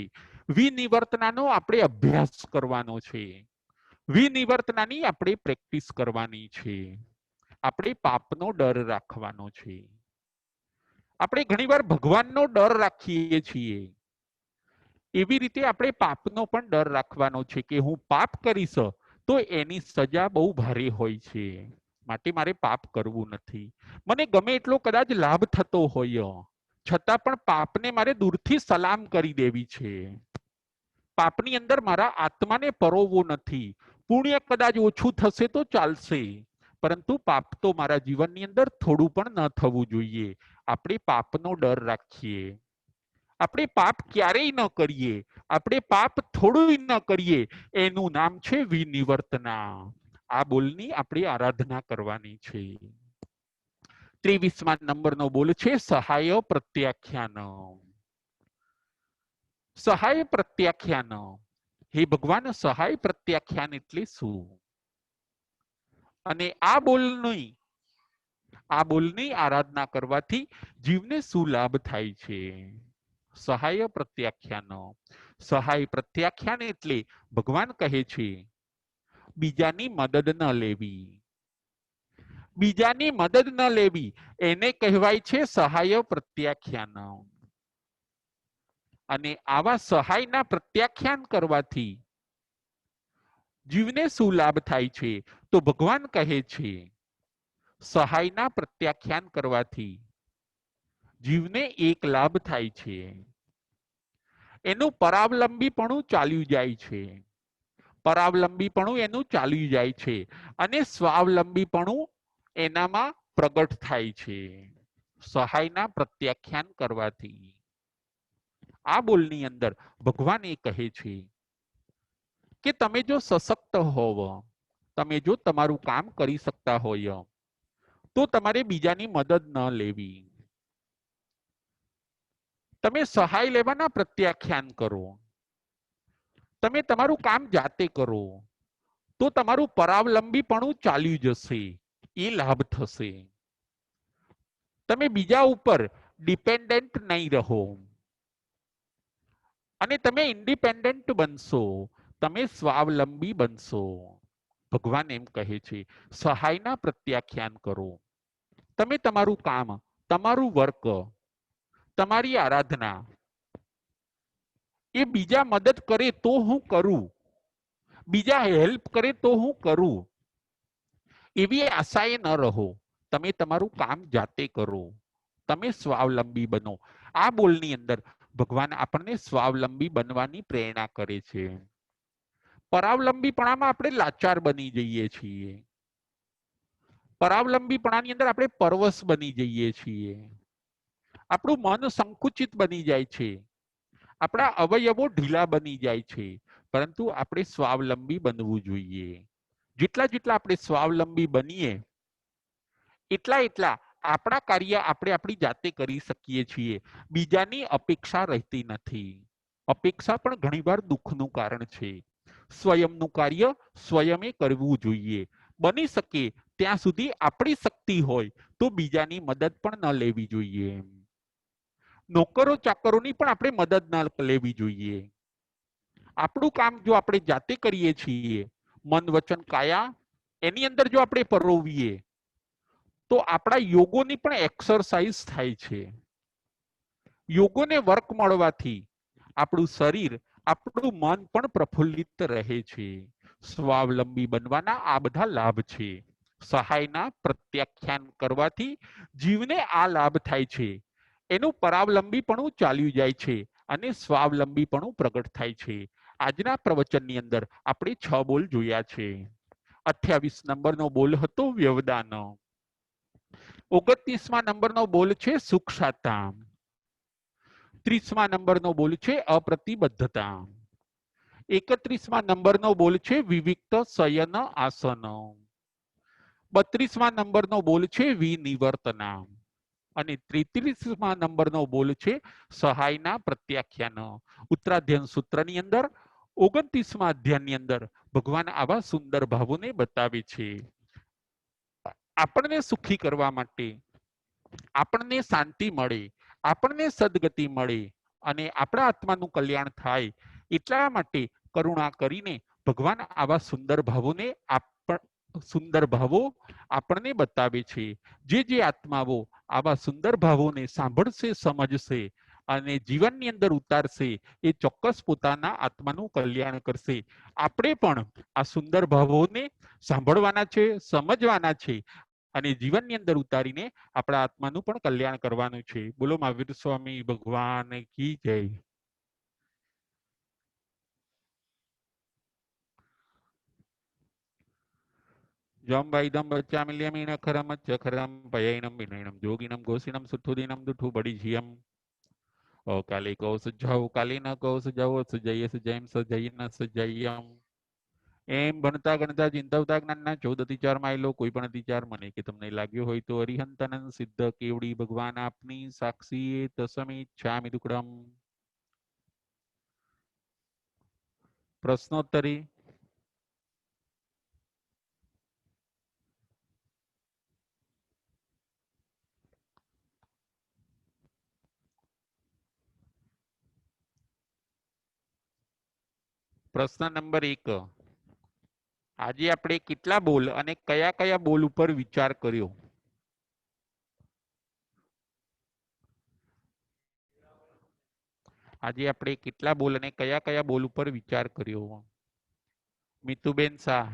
વિનિવર્તનાનો આપણે અભ્યાસ કરવાનો છે, વિનિવર્તનાની આપણે પ્રેક્ટિસ કરવાની છે. આપણે પાપનો ડર રાખવાનો છે. આપણે ઘણીવાર ભગવાનનો ડર રાખીએ છીએ, એવી રીતે આપણે પાપનો પણ ડર રાખવાનો છે કે હું પાપ કરીશ તો એની સજા બહુ ભારે હોય છે, માટે મારે પાપ કરવું નથી. મને ગમે એટલો કદાચ લાભ થતો હોય, છતાં પણ પાપને મારે દૂરથી સલામ કરી દેવી છે. પાપની અંદર મારા આત્માને પરોવવો નથી. પુણ્ય કદાચ ઓછું થશે તો ચાલશે, પરંતુ પાપ તો મારા જીવનની અંદર થોડું પણ ન થવું જોઈએ. આપણે પાપનો ડર રાખીએ. આપણે પાપ ક્યારેય ન કરીએ, આપણે પાપ થોડું ન કરીએ, એનું નામ છે વિનિવર્તના. આ બોલની આપણે આરાધના કરવાની છે. 23મા નંબરનો બોલ છે સહાય પ્રત્યાખ્યાન. સહાય પ્રત્યાખ્યાન. હે ભગવાન, સહાય પ્રત્યાખ્યાન એટલે શું? અને આ બોલની આરાધના કરવાથી જીવને શું લાભ થાય છે? સહાય પ્રત્યાખ્યાન. સહાય પ્રત્યાખ્યાન એટલે ભગવાન કહે છે બીજાની મદદ ન લેવી. બીજાની મદદ ન લેવી એને કહેવાય છે સહાય પ્રત્યાખ્યાન. અને આવા સહાયના પ્રત્યાખ્યાન કરવાથી જીવને શું લાભ થાય છે? તો ભગવાન કહે છે સહાયના પ્રત્યાખ્યાન કરવાથી જીવને એક લાભ થાય છે, એનું પરાવલંબીપણું ચાલ્યું જાય છે. પરાવલંબીપણું એનું ચાલ્યું જાય છે અને સ્વાવલંબીપણું એનામાં પ્રગટ થાય છે. સહાયના પ્રત્યાખ્યાન કરવાથી આ બોલની અંદર ભગવાન એ કહે છે કે તમે જો સશક્ત હોવ, તમે જો તમારું કામ કરી શકતા હોય, તો તમારે બીજાની મદદ ન લેવી. તમે સહાય લેવાના પ્રત્યાખ્યાન કરો. તમે તમારું કામ જાતે કરો તો તમારું પરાવલંબીપણું ચાલ્યું જશે, એ લાભ થશે. તમે બીજા ઉપર ડિપેન્ડન્ટ નહીં રહો અને તમે ઇન્ડિપેન્ડન્ટ બનશો, તમે સ્વાવલંબી બનશો. ભગવાન એમ કહે છે સહાયના પ્રત્યાખ્યાન કરો. તમે તમારું કામ, તમારું વર્ક, તમારી આરાધના એ બીજા મદદ કરે તો હું કરું, બીજા હેલ્પ કરે તો હું કરું, એવી આશાએ ન રહો. તમે તમારું કામ જાતે કરો, તમે સ્વાવલંબી બનો. આ બોલની અંદર ભગવાન આપણને સ્વાવલંબી બનવાની પ્રેરણા કરે છે. પરાવલંબીપણામાં આપણે લાચાર બની જઈએ છીએ. પરાવલંબીપણાની અંદર આપણે પરવશ બની જઈએ છીએ. આપણું મન સંકુચિત બની જાય છે, આપણા અવયવો ઢીલા બની જાય છે. પરંતુ આપણે સ્વાવલંબી બનવું જોઈએ. જેટલા જેટલા આપણે સ્વાવલંબી બનીએ એટલા આપણા કાર્ય આપણે આપણી જાતે કરી શકીએ છીએ. બીજાની અપેક્ષા રહેતી નથી. અપેક્ષા પણ ઘણીવાર દુઃખનું કારણ છે. સ્વયંનું કાર્ય સ્વયમે કરવું જોઈએ. બની શકે ત્યાં સુધી આપણી શક્તિ હોય તો બીજાની મદદ પણ ન લેવી જોઈએ. નોકરો ચાકરોની પણ આપણે મદદ ન લેવી જોઈએ. આપણું કામ જો આપણે જાતે કરીએ છીએ, મન વચન કાયા એની અંદર જો આપણે પરોવીએ તો આપણા યોગોની પણ એક્સરસાઇઝ થાય છે. યોગોને વર્ક મળવાથી આપણું શરીર, આપણું મન પણ પ્રફુલ્લિત રહે છે. સ્વાવલંબી બનવાના આ બધા લાભ છે. સહાયના પ્રત્યાખ્યાન કરવાથી જીવને આ લાભ થાય છે. એનું પરાવલંબીપણું ચાલ્યું જાય છે અને સ્વાવલંબીપણું પ્રગટ થાય છે. આજના પ્રવચનની અંદર આપણે 6 બોલ જોયા છે. 28 નંબરનો બોલ હતો વ્યવદાન. 29મા નંબરનો બોલ છે સુક્ષાતા. 30મા નંબરનો બોલ છે અપ્રતિબદ્ધતા. 31મા નંબરનો બોલ છે વિવિક્ત શયન આસન. 32મા નંબરનો બોલ છે વિનિવર્તના. અને 33મા નંબરનો બોલ છે સહાયના પ્રત્યાખ્યાન. ઉત્તરાધ્યાન સૂત્રની અંદર 29મા અધ્યાયની અંદર ભગવાન આવા સુંદર ભાવોને બતાવે છે. આપણને સુખી કરવા માટે, આપણને શાંતિ મળે, આપણને સદગતિ મળે અને આપણા આત્માનું કલ્યાણ થાય એટલા માટે કરુણા કરીને ભગવાન આવા સુંદર ભાવો આપણને બતાવે છે. જે આત્માઓ આવા સુંદર ભાવોને સાંભળશે, સમજશે અને જીવનની અંદર ઉતારશે એ ચોક્કસ પોતાના આત્માનું કલ્યાણ કરશે. આપણે પણ આ સુંદર ભાવોને સાંભળવાના છે, સમજવાના છે અને જીવનની અંદર ઉતારીને આપણા આત્માનું પણ કલ્યાણ કરવાનું છે. બોલો મહાવીર સ્વામી ભગવાન કી જય. જમવાઈદમ બચ્ચામિલ્યમીન ખરમ ચખરમ પયૈનમ વિનયનમ જોગિનમ ઘોષિનમ સુઠુદિનમ દુઠુ બડીજિયમ કાલે કૌસ જાવ કાલે ન કૌસ જાવ સજય સજયમ સજય ન સજયમ. એમ ભણતા ગણતા ચિંતવતા જ્ઞાનના 14 માઇલો કોઈ પણ અતિચાર મને કે તમને લાગ્યો હોય તો અરિહંતનંદ સિદ્ધ કેવડી ભગવાન આપની સાક્ષી તસમી ઈચ્છામિ દુક્કડમ. પ્રશ્નોત્તરી. પ્રશ્ન નંબર 1. આજે આપણે કેટલા બોલ અને કયા કયા બોલ ઉપર વિચાર કર્યો? આજે આપણે કેટલા બોલ અને કયા કયા બોલ ઉપર વિચાર કર્યો? મિતુબેન શાહ.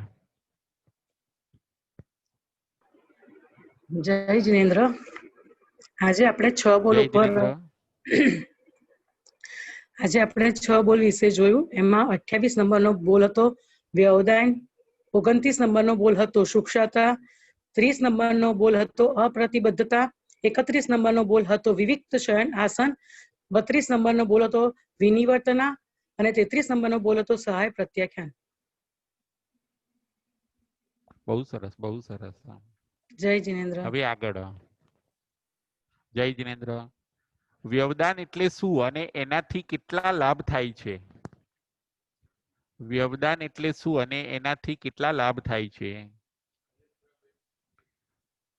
જય જિનેન્દ્ર. આજે આપણે 6 બોલ ઉપર આજે આપણે 6 બોલ વિશે જોયું. એમાં 28 નંબરનો બોલ હતો વ્યવદાન, 29 નંબરનો બોલ હતો સૂક્ષ્મતા, 30 નંબરનો બોલ હતો અપ્રતિબદ્ધતા, 31 નંબરનો બોલ હતો વિવિક્ત શયન આસન, 32 નંબરનો બોલ હતો વિનિવર્તના અને 33 નંબરનો બોલ હતો સહાય પ્રત્યાખ્યાન. બહુ સરસ, બહુ સરસ. જય જિનેન્દ્ર. હવે આગળ. જય જિનેન્દ્ર. વ્યવદાન એટલે શું અને એનાથી કેટલા લાભ થાય છે? વ્યવદાન એટલે શું અને એનાથી કેટલા લાભ થાય છે?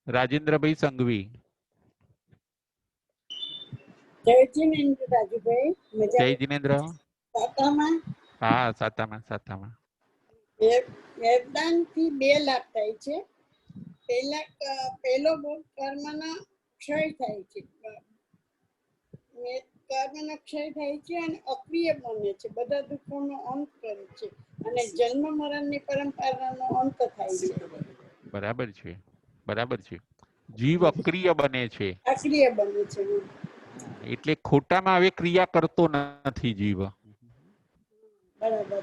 રાજેન્દ્રભાઈ સંઘવી. જય જિનેન્દ્ર રાજુભાઈ. જય જિનેન્દ્ર. સાતામાં. હા, સાતામાં. વ્યવદાનથી 2 લાભ થાય છે. પહેલો બોલ કર્મના ક્ષય થાય છે. કર્મનો ક્ષય થાય છે અને અક્રિય બને છે. બધા દુઃખોનો અંત કરે છે અને જન્મ મરણની પરંપરાનો અંત થાય છે. બરાબર છે. જીવ અક્રિય બને છે. અક્રિય બને છે. એટલે ખોટામાં હવે ક્રિયા કરતો નથી જીવ. બરાબર.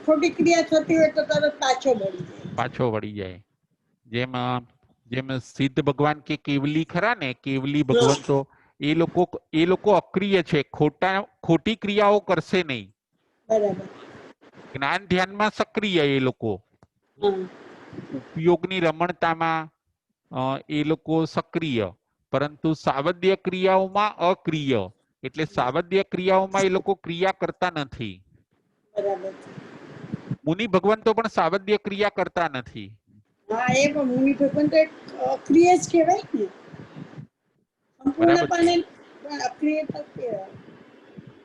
ખોટી ક્રિયા થતી હોય તો તરત પાછો વળી જાય. જેમ સિદ્ધ ભગવાન કે કેવલી ખરા ને, કેવલી ભગવંતો એ લોકો અક્રિય છે, ખોટી ક્રિયાઓ કરશે નહીં. બરાબર. જ્ઞાન ધ્યાનમાં સક્રિય એ લોકો. ઉપયોગની રમણતામાં એ લોકો સક્રિય, પરંતુ સાવધ્ય ક્રિયાઓમાં અક્રિય. એટલે સાવધ્ય ક્રિયાઓમાં એ લોકો ક્રિયા કરતા નથી. બરાબર. મુનિ ભગવંતો પણ સાવધ્ય ક્રિયા કરતા નથી. હા, એ પણ મુનિ ભગવંતો એક અક્રિય જ કહેવાય ને. સંપૂર્ણપણે અક્રિય કહેવાય.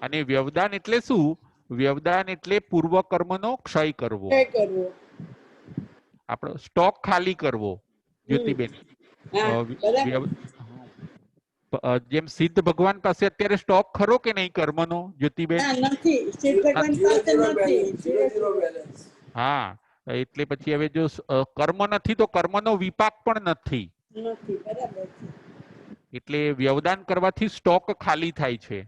અને વ્યવદાન એટલે શું? વ્યવદાન એટલે પૂર્વ કર્મનો ક્ષય કરવો. આપણો સ્ટોક ખાલી કરવો. જ્યોતિબેન, જેમ સિદ્ધ ભગવાન પાસે અત્યારે સ્ટોક ખરો કે નહીં કર્મનો? જ્યોતિબેન, નથી. સિદ્ધ ભગવાન પાસે નથી. હા, એટલે પછી હવે જો કર્મ નથી તો કર્મનો વિપાક પણ નથી. બરાબર. એટલે વ્યવદાન કરવાથી સ્ટોક ખાલી થાય છે.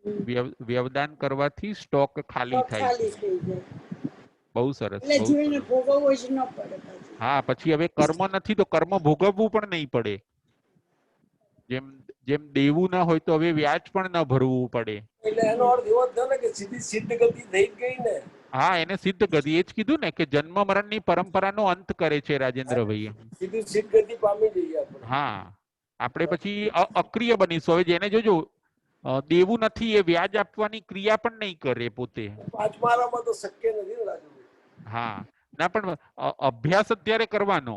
હમ. વ્યવદાન કરવાથી સ્ટોક ખાલી તો થાય છે. ખાલી થઈ જાય બહુ સરસ, એટલે બહુ જીવને સરસ. ભોગવવો જ ન પડે પાછું. હા, પછી હવે કર્મ નથી તો કર્મ ભોગવવું પણ નહીં પડે. જેમ જેમ દેવું ના હોય તો હવે વ્યાજ પણ ન ભરવું પડે. એટલે એનો અર્થ એવો થયો ને કે સીધી સિદ્ધ ગતિ થઈ ગઈ ને. હા, એને સિદ્ધ ગતિ એ જ કીધું ને કે જન્મ મરણની પરંપરાનો અંત કરે છે રાજેન્દ્રભાઈ. સીધી સિદ્ધ ગતિ પામી જઈએ આપણે. હા, આપણે પછી અક્રિય બનીશું. હવે જેને જોજો દેવું નથી એ વ્યાજ આપવાની ક્રિયા પણ નહીં કરે પોતે. પાંચમા આરામાં તો શક્ય નથી ને રાજુભાઈ. હા, ના પણ અભ્યાસ અત્યારે કરવાનો.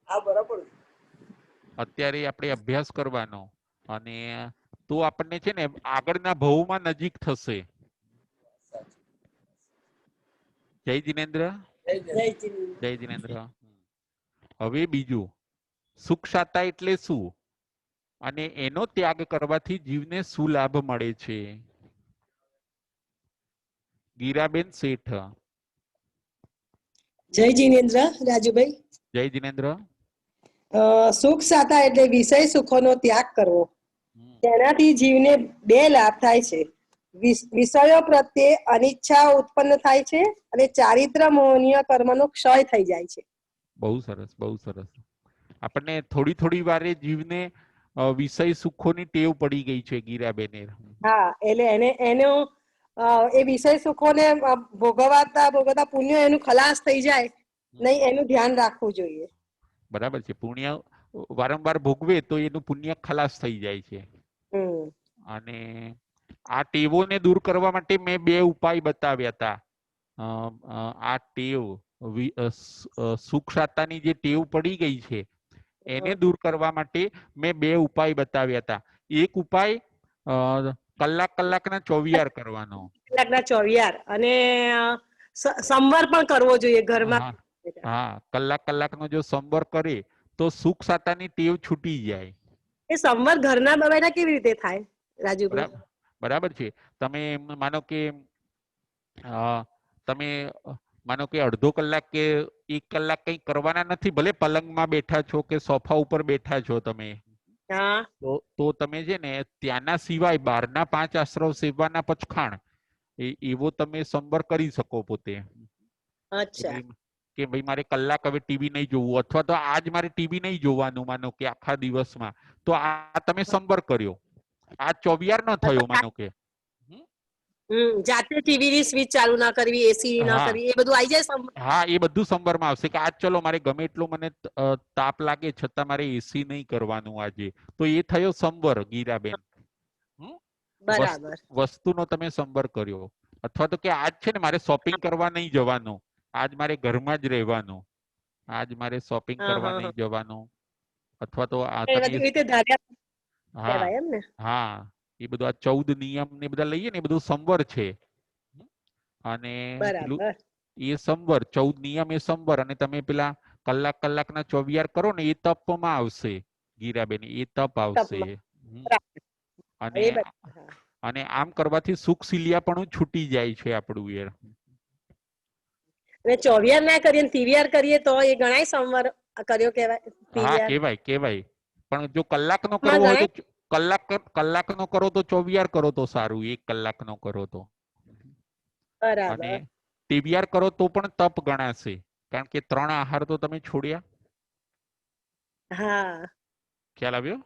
હા, બરાબર. અત્યારે આપણે અભ્યાસ કરવાનો અને તો આપણને છે ને આગળના ભવમાં નજીક થશે. જય જિનેન્દ્ર. જય જીવન. જય જિનેન્દ્ર. હવે બીજું, સુખ શાતા એટલે શું અને એનો ત્યાગ કરવાથી જીવને શું લાભ મળે છે? ગીરાબેન શેઠ. જય જીનેન્દ્ર રાજુભાઈ. જય જિનેન્દ્ર. સુખ સાતા એટલે વિષય સુખોનો ત્યાગ કરવો. હમ. તેનાથી જીવને બે લાભ થાય છે. વિષયો પ્રત્યે અનિચ્છા ઉત્પન્ન થાય છે અને ચારિત્ર મોહનીય કર્મનો ક્ષય થઈ જાય છે. બહુ સરસ, બહુ સરસ. આપણને થોડી થોડી વારે જીવને વિષય સુખોની ટેવ પડી ગઈ છે ગીરાબેને. હા, એટલે એનો એ વિષય સુખોને ભોગવતા પુણ્ય એનું ખલાસ થઈ જાય નહીં એનું ધ્યાન રાખવું જોઈએ. બરાબર છે. પુણ્ય વારંવાર ભોગવે તો એનું પુણ્ય ખલાસ થઈ જાય છે. અને આ ટેવોને દૂર કરવા માટે મેં બે ઉપાય બતાવ્યા હતા. આ ટેવ સુખ શાતાની જે ટેવ પડી ગઈ છે એને દૂર કરવા માટે મેં બે ઉપાય બતાવ્યા હતા. એક ઉપાય કલાકના ચોવિયાર કરવાનો. કલાકના ચોવિયાર અને સંવર પણ કરવો જોઈએ ઘરમાં. હા, હા, કલાકનો જો સંવર કરે તો સુખ શાતાની ટેવ છૂટી જાય. એ સંવર ઘરના બેઠા કેવી રીતે થાય રાજુભાઈ? બરાબર છે. તમે માનો કે તમે માનો કે અડધો કલાક કે 1 કલાક કંઈ કરવાના નથી, ભલે પલંગમાં બેઠા છો કે સોફા ઉપર બેઠા છો તમે, તો તમે છે ને ત્યાંના સિવાય બહારના 5 આશ્રવ સેવાના પચખાણ એવો તમે સંવર કરી શકો પોતે. અચ્છા. કે ભાઈ મારે કલાક હવે ટીવી નહીં જોવું, અથવા તો આજ મારે ટીવી નહીં જોવાનું માનો કે આખા દિવસમાં, તો આ તમે સંવર કર્યો. આ ચોવિયાર ન થયો માનો કે. જાતે ટીવી ની સ્વિચ ચાલુ ના કરવી, એસી ના કરવી, એ બધું આવી જાય. હા, એ બધું સંવરમાં આવશે કે આજ ચલો મારે ગમે એટલો મને તાપ લાગે છતાં મારે એસી નહીં કરવાનું આજે, તો એ થયો સંવર ગીરાબેન. બરાબર. વસ્તુનો તમે સંવર કર્યો. અથવા તો કે આજ છે ને મારે શોપિંગ કરવા નહીં જવાનું, આજ મારે ઘરમાં જ રહેવાનું, આજ મારે શોપિંગ કરવા નહીં જવાનું. અથવા તો આ તમે હા, એ બધું આ 14 નિયમ ને બધા લઈએ ને એ બધું સંવર છે. અને એ સંવર 14 નિયમ એ સંવર, અને તમે પેલા કલાકના ચોવિયાર કરો ને એ તપમાં આવશે ગીરાબેન, એ તપ આવશે. અને આમ કરવાથી સુખ સિલિયાપણું છૂટી જાય છે આપણું. અને ચોવિયાર ના કરીએ તિવિયાર કરીએ તો એ ગણાય સંવર કર્યો કહેવાય? હા, કહેવાય. પણ જો કલાકનો કરવો હોય તો કલાકનો કરો તો ચોવિયાર કરો તો સારું, 1 કલાકનો કરો તો. અને તિવિયાર કરો તો પણ તપ ગણાશે, કારણ કે 3 આહાર તો તમે છોડ્યા. ખ્યાલ આવ્યો?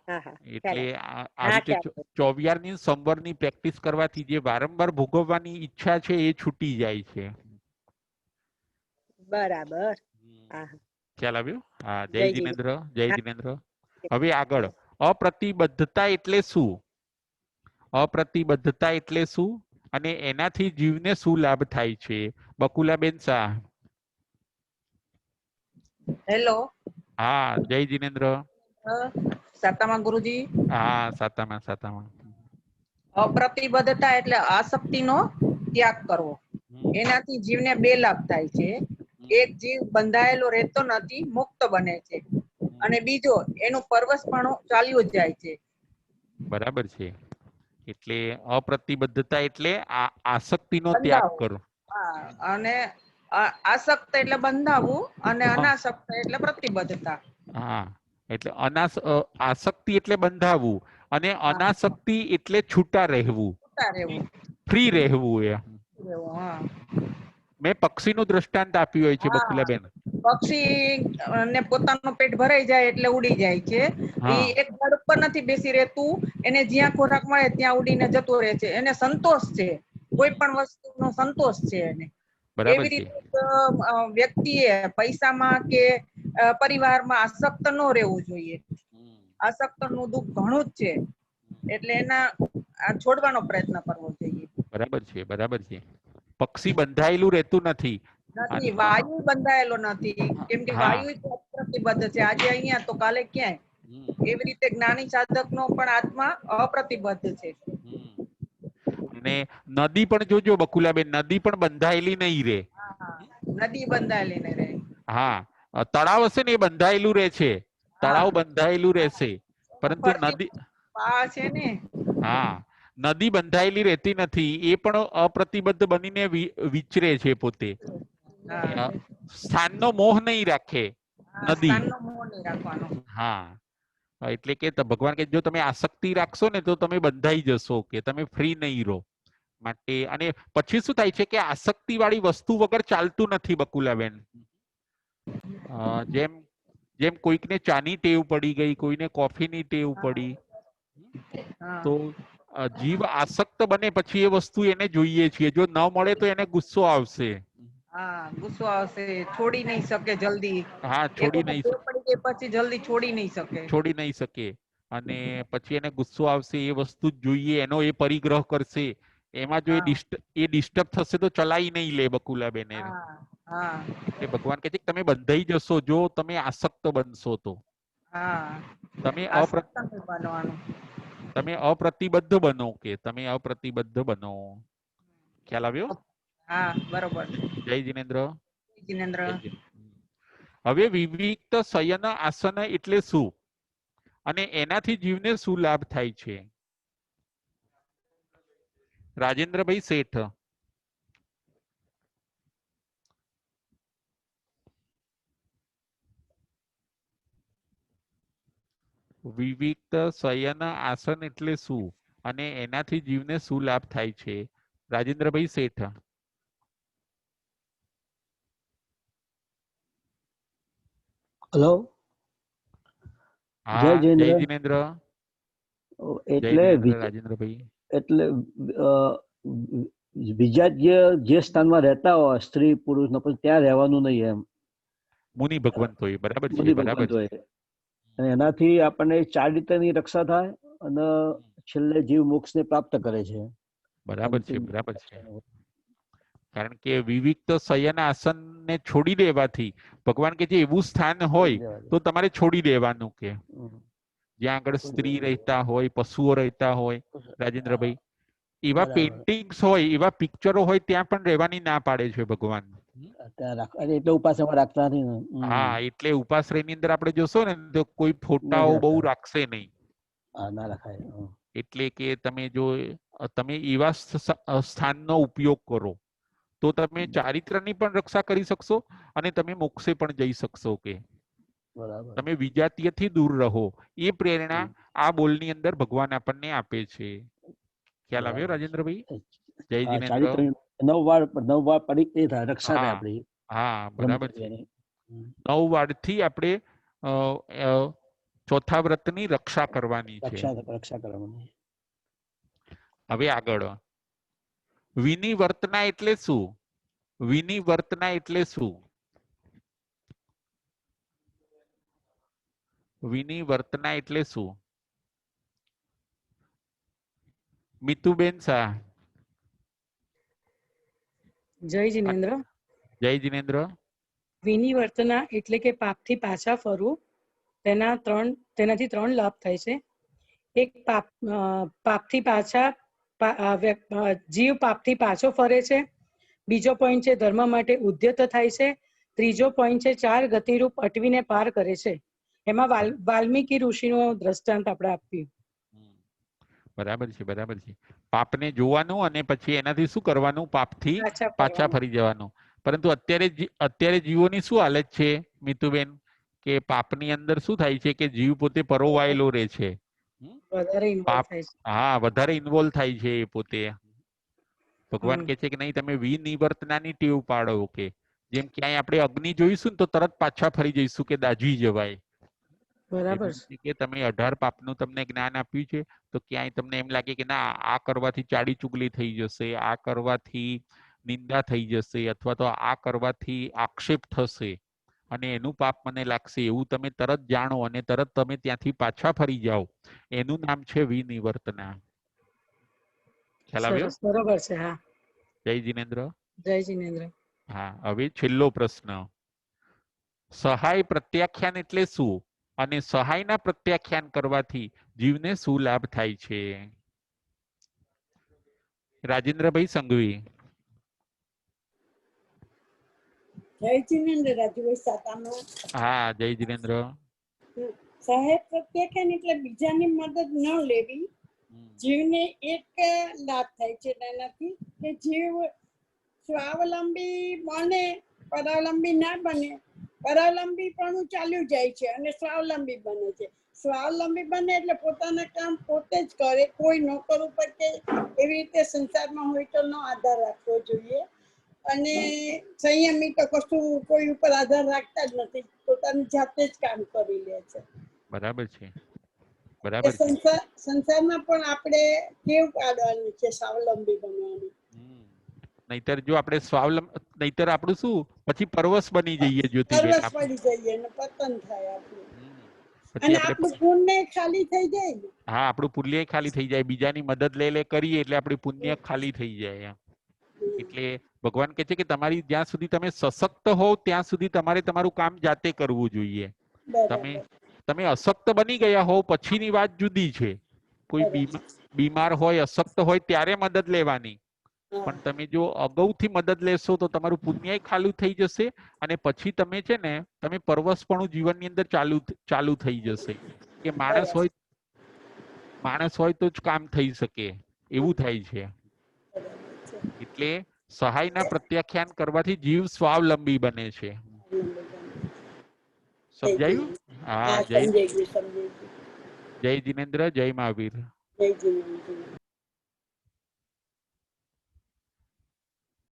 એટલે આવી રીતે 24 ની સંવરની પ્રેક્ટિસ કરવાથી જે વારંવાર ભોગવવાની ઈચ્છા છે એ છૂટી જાય છે. બરાબર. ખ્યાલ આવ્યો? હા, જય જિનેન્દ્ર. જય જિનેન્દ્ર. હવે આગળ, અપ્રતિબદ્ધતા એટલે શું? અપ્રતિબદ્ધતા એટલે શું અને એનાથી જીવને શું લાભ થાય છે? બકુલાબેન શાહ. હેલો. હા, જય જિનેન્દ્ર. સાતામાં ગુરુજી. હા, સાતામાં. અપ્રતિબદ્ધતા એટલે આસક્તિનો ત્યાગ કરવો. એનાથી જીવને 2 લાભ થાય છે. એક, જીવ બંધાયેલો રહેતો નથી, મુક્ત બને છે. અને બીજો, એનું પરવશપણું ચાલ્યું જ જાય છે. બરાબર છે. એટલે અપ્રતિબદ્ધતા એટલે આસક્તિનો ત્યાગ કરો. અને આસક્ત એટલે બંધાવવું અને અનાસક્ત એટલે પ્રતિબદ્ધતા. હા, એટલે આસક્તિ એટલે બંધાવવું અને અનાસક્તિ એટલે છૂટા રહેવું, છૂટા રહેવું, ફ્રી રહેવું. રહેવું, હા. મેં પક્ષીનું દ્રષ્ટાંત આપ્યું હોય છે હા. બકુલાબેન. પક્ષી ને પોતાનું પેટ ભરાઈ જાય એટલે ઉડી જાય છે. હા. ઈ એક ઝાડ ઉપર નથી બેસી રહેતું, એને જ્યાં ખોરાક મળે ત્યાં ઉડીને જતો રહે છે. એને સંતોષ છે, કોઈ પણ વસ્તુનો સંતોષ છે એને. બરાબર એવી છે. રીતે વ્યક્તિએ પૈસામાં કે પરિવારમાં આસક્ત ન રહેવું જોઈએ. આસક્ત નું દુઃખ ઘણું જ છે, એટલે એના છોડવાનો પ્રયત્ન કરવો જોઈએ. બરાબર છે, બરાબર છે. પક્ષી બંધાયેલું રહેતું નથી. નથી, વાયુ બંધાયેલો નથી, કેમ કે હા. વાયુ અપ્રતિબદ્ધ છે. આજે અહીંયા તો કાલે ક્યાંય. એવી રીતે જ્ઞાની સાધક નો પણ આત્મા અપ્રતિબદ્ધ છે. અને નદી પણ જોજો બકુલાબેન, નદી પણ બંધાયેલી નહીં રે. નદી બંધાયેલી નહીં રહે. હા, તળાવ હશે ને એ બંધાયેલું રહે છે, તળાવ બંધાયેલું રહેશે, પરંતુ ફરતી નદી, પા છે ને, હા, નદી બંધાયેલી રહેતી નથી. એ પણ અપ્રતિબદ્ધ બનીને વિચરે છે પોતે. સ્થાનનો મોહ નહીં રાખે નદી. સ્થાનનો મોહ નહીં રાખવાનો. હા, એટલે કે ભગવાન કે જો તમે આસક્તિ રાખશો ને તો તમે બંધાઈ જશો, કે તમે ફ્રી નહીં રહો. માટે અને પછી શું થાય છે કે આસક્તિ વાળી વસ્તુ વગર ચાલતું નથી બકુલાબેન. જેમ જેમ કોઈકને ચાની ટેવ પડી ગઈ, કોઈને કોફીની ટેવ પડી, તો જીવ આસક્ત બને પછી એ વસ્તુ એને જોઈએ છીએ. જો ન મળે તો એને ગુસ્સો આવશે. હા, ગુસ્સો આવશે, છોડી નહીં શકે જલ્દી. હા, છોડી નહીં શકે, પડી ગઈ પછી જલ્દી છોડી નહીં શકે. છોડી નહીં શકે. અને પછી એને ગુસ્સો આવશે, એ વસ્તુ જ જોઈએ, એનો એ પરિગ્રહ કરશે. એમાં જો એ ડિસ્ટર્બ થશે તો ચલાવી નહીં લે બકુલાબેન. એટલે ભગવાન કહે છે કે તમે બંધાઈ જશો જો તમે આસક્ત બનશો તો. તમે અપ્રતિબદ્ધ બનો, કે તમે અપ્રતિબદ્ધ બનો. ખ્યાલ આવ્યો? હા, બરોબર. જય જિનેન્દ્ર. જિનેન્દ્ર. હવે વિવિક્ત શયન આસન એટલે શું અને એનાથી જીવને શું લાભ થાય છે? રાજેન્દ્રભાઈ શેઠ. વિવિક્ત શયન આસન એટલે શું અને એનાથી જીવને શું લાભ થાય છે? રાજેન્દ્રભાઈ શેઠ. હેલો, જય જિનેન્દ્ર. એટલે રાજેન્દ્રભાઈ, એટલે બીજા જે સ્થાનમાં રહેતા હોય સ્ત્રી પુરુષ ને પછી ત્યાં રહેવાનું નહીં એમ. મુનિ ભગવંતો બરાબર છે, બરાબર છે. અને એનાથી આપણને ચારિત્ર્યની રક્ષા થાય અને છેલ્લે જીવ મોક્ષને પ્રાપ્ત કરે છે. બરાબર છે, બરાબર છે. કારણ કે વિવિક્ત શયન આસન ને છોડી દેવાથી ભગવાન કે જે એવું સ્થાન હોય તો તમારે છોડી દેવાનું, કે જ્યાં આગળ સ્ત્રી રહેતા હોય, પશુઓ રહેતા હોય, રાજેન્દ્રભાઈ, એવા પેઇન્ટિંગ્સ હોય, એવા પિક્ચરો હોય, ત્યાં પણ રહેવાની ના પાડે છે ભગવાન. એટલે ઉપાસમાં રાખતા નથી. હા, એટલે ઉપાશ્રયની અંદર આપણે જોશો ને તો કોઈ ફોટાઓ બહુ રાખશે નહીં. ના રાખાય. એટલે કે તમે જો તમે એવા સ્થાનનો ઉપયોગ કરો તો તમે ચારિત્રની પણ રક્ષા કરી શકશો અને તમે મોક્ષે પણ જઈ શકશો, કે તમે વિજાતીયથી દૂર રહો. એ પ્રેરણા આ બોલની અંદર ભગવાન આપણને આપે છે. ખ્યાલ આવ્યો રાજેન્દ્રભાઈ? જય જિનેન્દ્ર. 9 વાર પરિક્રમા થાય, રક્ષા થાય આપણી. હા, બરાબર છે. 9 વારથી આપણે ચોથા વ્રતની રક્ષા કરવાની છે. રક્ષા કરવાની. હવે આગળ વિનિવર્તના એટલે શું? વિનિવર્તના એટલે શું? વિનિવર્તના એટલે શું? મિતુબેન શાહ. જય જિનેન્દ્ર. જય જિનેન્દ્ર. વિનિવર્તના એટલે કે પાપથી પાછા ફરવું. તેનાથી 3 લાભ થાય છે. એક, પાપથી પાછા જીવ પાપથી પાછો ફરે છે. બીજો પોઈન્ટ છે ધર્મ માટે ઉદ્યત થાય છે. ત્રીજો પોઈન્ટ છે 4 ગતિરૂપ અટવીને પાર કરે છે. એમાં વાલ્મીકી ઋષિનો દ્રષ્ટાંત આપણે આપ્યું. બરાબર છે, બરાબર છે. પાપને જોવાનું અને પછી એનાથી શું કરવાનું? પાપથી પાછા ફરી જવાનું. પરંતુ અત્યારે જીવોની શું હાલત છે મિતુબેન, કે પાપની અંદર શું થાય છે કે જીવ પોતે પરોવાયેલો રહે છે. વધારે involve પાપ થાય છે. હા વધારે ઇન્વોલ્વ થાય છે એ પોતે. ભગવાન હમ. કે છે કે નહીં તમે વિનિવર્તનાની ટેવ પાડો કે જેમ ક્યાંય આપણે અગ્નિ જોઈશું ને તો તરત પાછા ફરી જઈશું કે દાઝી જવાય. બરાબર એવી છે. રીતે કે તમે 18 પાપનું તમને જ્ઞાન આપ્યું છે તો ક્યાંય તમને એમ લાગે કે ના આ કરવાથી ચાડી ચુગલી થઈ જશે, આ કરવાથી નિંદા થઈ જશે અથવા તો આ કરવાથી આક્ષેપ થશે અને એનું પાપ મને લાગશે એવું તમે તરત જાણો અને તરત તમે ત્યાંથી પાછા ફરી જાઓ એનું નામ છે વિનિવર્તના. ખ્યાલ આવ્યો? સરસ, બરોબર છે. હા, જય જીનેન્દ્ર. જય જીનેન્દ્ર. હા, હવે છેલ્લો પ્રશ્ન. સહાય પ્રત્યાખ્યાન એટલે શું અને સહાયના પ્રત્યાખ્યાન કરવાથી જીવને શું લાભ થાય છે? રાજેન્દ્રભાઈ સંઘવી. જય જીનેન્દ્ર, રાજુભાઈ સાતાનો. હા, જય જીનેન્દ્ર. સહાય પ્રત્યાખ્યાન એટલે બીજાની મદદ ન લેવી. જીવને એક લાભ થાય છે તેનાથી કે જીવ સ્વાવલંબી બને, પરાવલંબી ના બને. પરાવલંબી પણ ચાલ્યું જાય છે અને સ્વાવલંબી બને છે. સ્વાવલંબી બને એટલે પોતાના કામ પોતે જ કરે, કોઈ નોકર ઉપર કે એવી રીતે સંસારમાં હોય તો નો આધાર રાખવો જોઈએ. અને સંયમી તો કશું કોઈ ઉપર આધાર રાખતા જ નથી, પોતાની જાતે જ કામ કરી લે છે. બરાબર છે, એ બરાબર છે. સંસારમાં પણ આપણે ટેવ પાડવાની છે સ્વાવલંબી બનવાની. નહીતર જો આપણે નહીતર આપણું શું પછી પરવશ બની જઈએ જ્યોતિબેન. પરવશ પડી જઈએ અને પતન થાય આપણું. પછી અને આપણે આપણું પુણ્ય ખાલી થઈ જાય ને. હા આપણું પુણ્ય ખાલી થઈ જાય, બીજાની મદદ લે કરીએ એટલે આપણી પુણ્ય ખાલી થઈ જાય. એટલે ભગવાન કહે છે કે તમારી જ્યાં સુધી તમે સશક્ત હોવ ત્યાં સુધી તમારે તમારું કામ જાતે કરવું જોઈએ. તમે બરાબર. તમે અશક્ત બની ગયા હોવ પછીની વાત જુદી છે. કોઈ બરાબર. બીમાર હોય, અશક્ત હોય ત્યારે મદદ લેવાની. હા. પણ તમે જો અગાઉથી મદદ લેશો તો તમારું પુણ્ય ખાલી થઈ જશે અને પછી તમે છે ને તમે પરવશપણું જીવનની અંદર ચાલુ થઈ જશે કે માણસ બરાબર. હોય તો જ કામ થઈ શકે એવું થાય છે. બરાબર છે. એટલે સહાયના પ્રત્યાખ્યાન કરવાથી જીવ સ્વાવલંબી બને છે. સમજાયું? હા, હા, સમજાઈ ગયું, સમજાઈ ગયું. જય જીનેન્દ્ર, જય મહાવીર. જય જીનેન્દ્ર.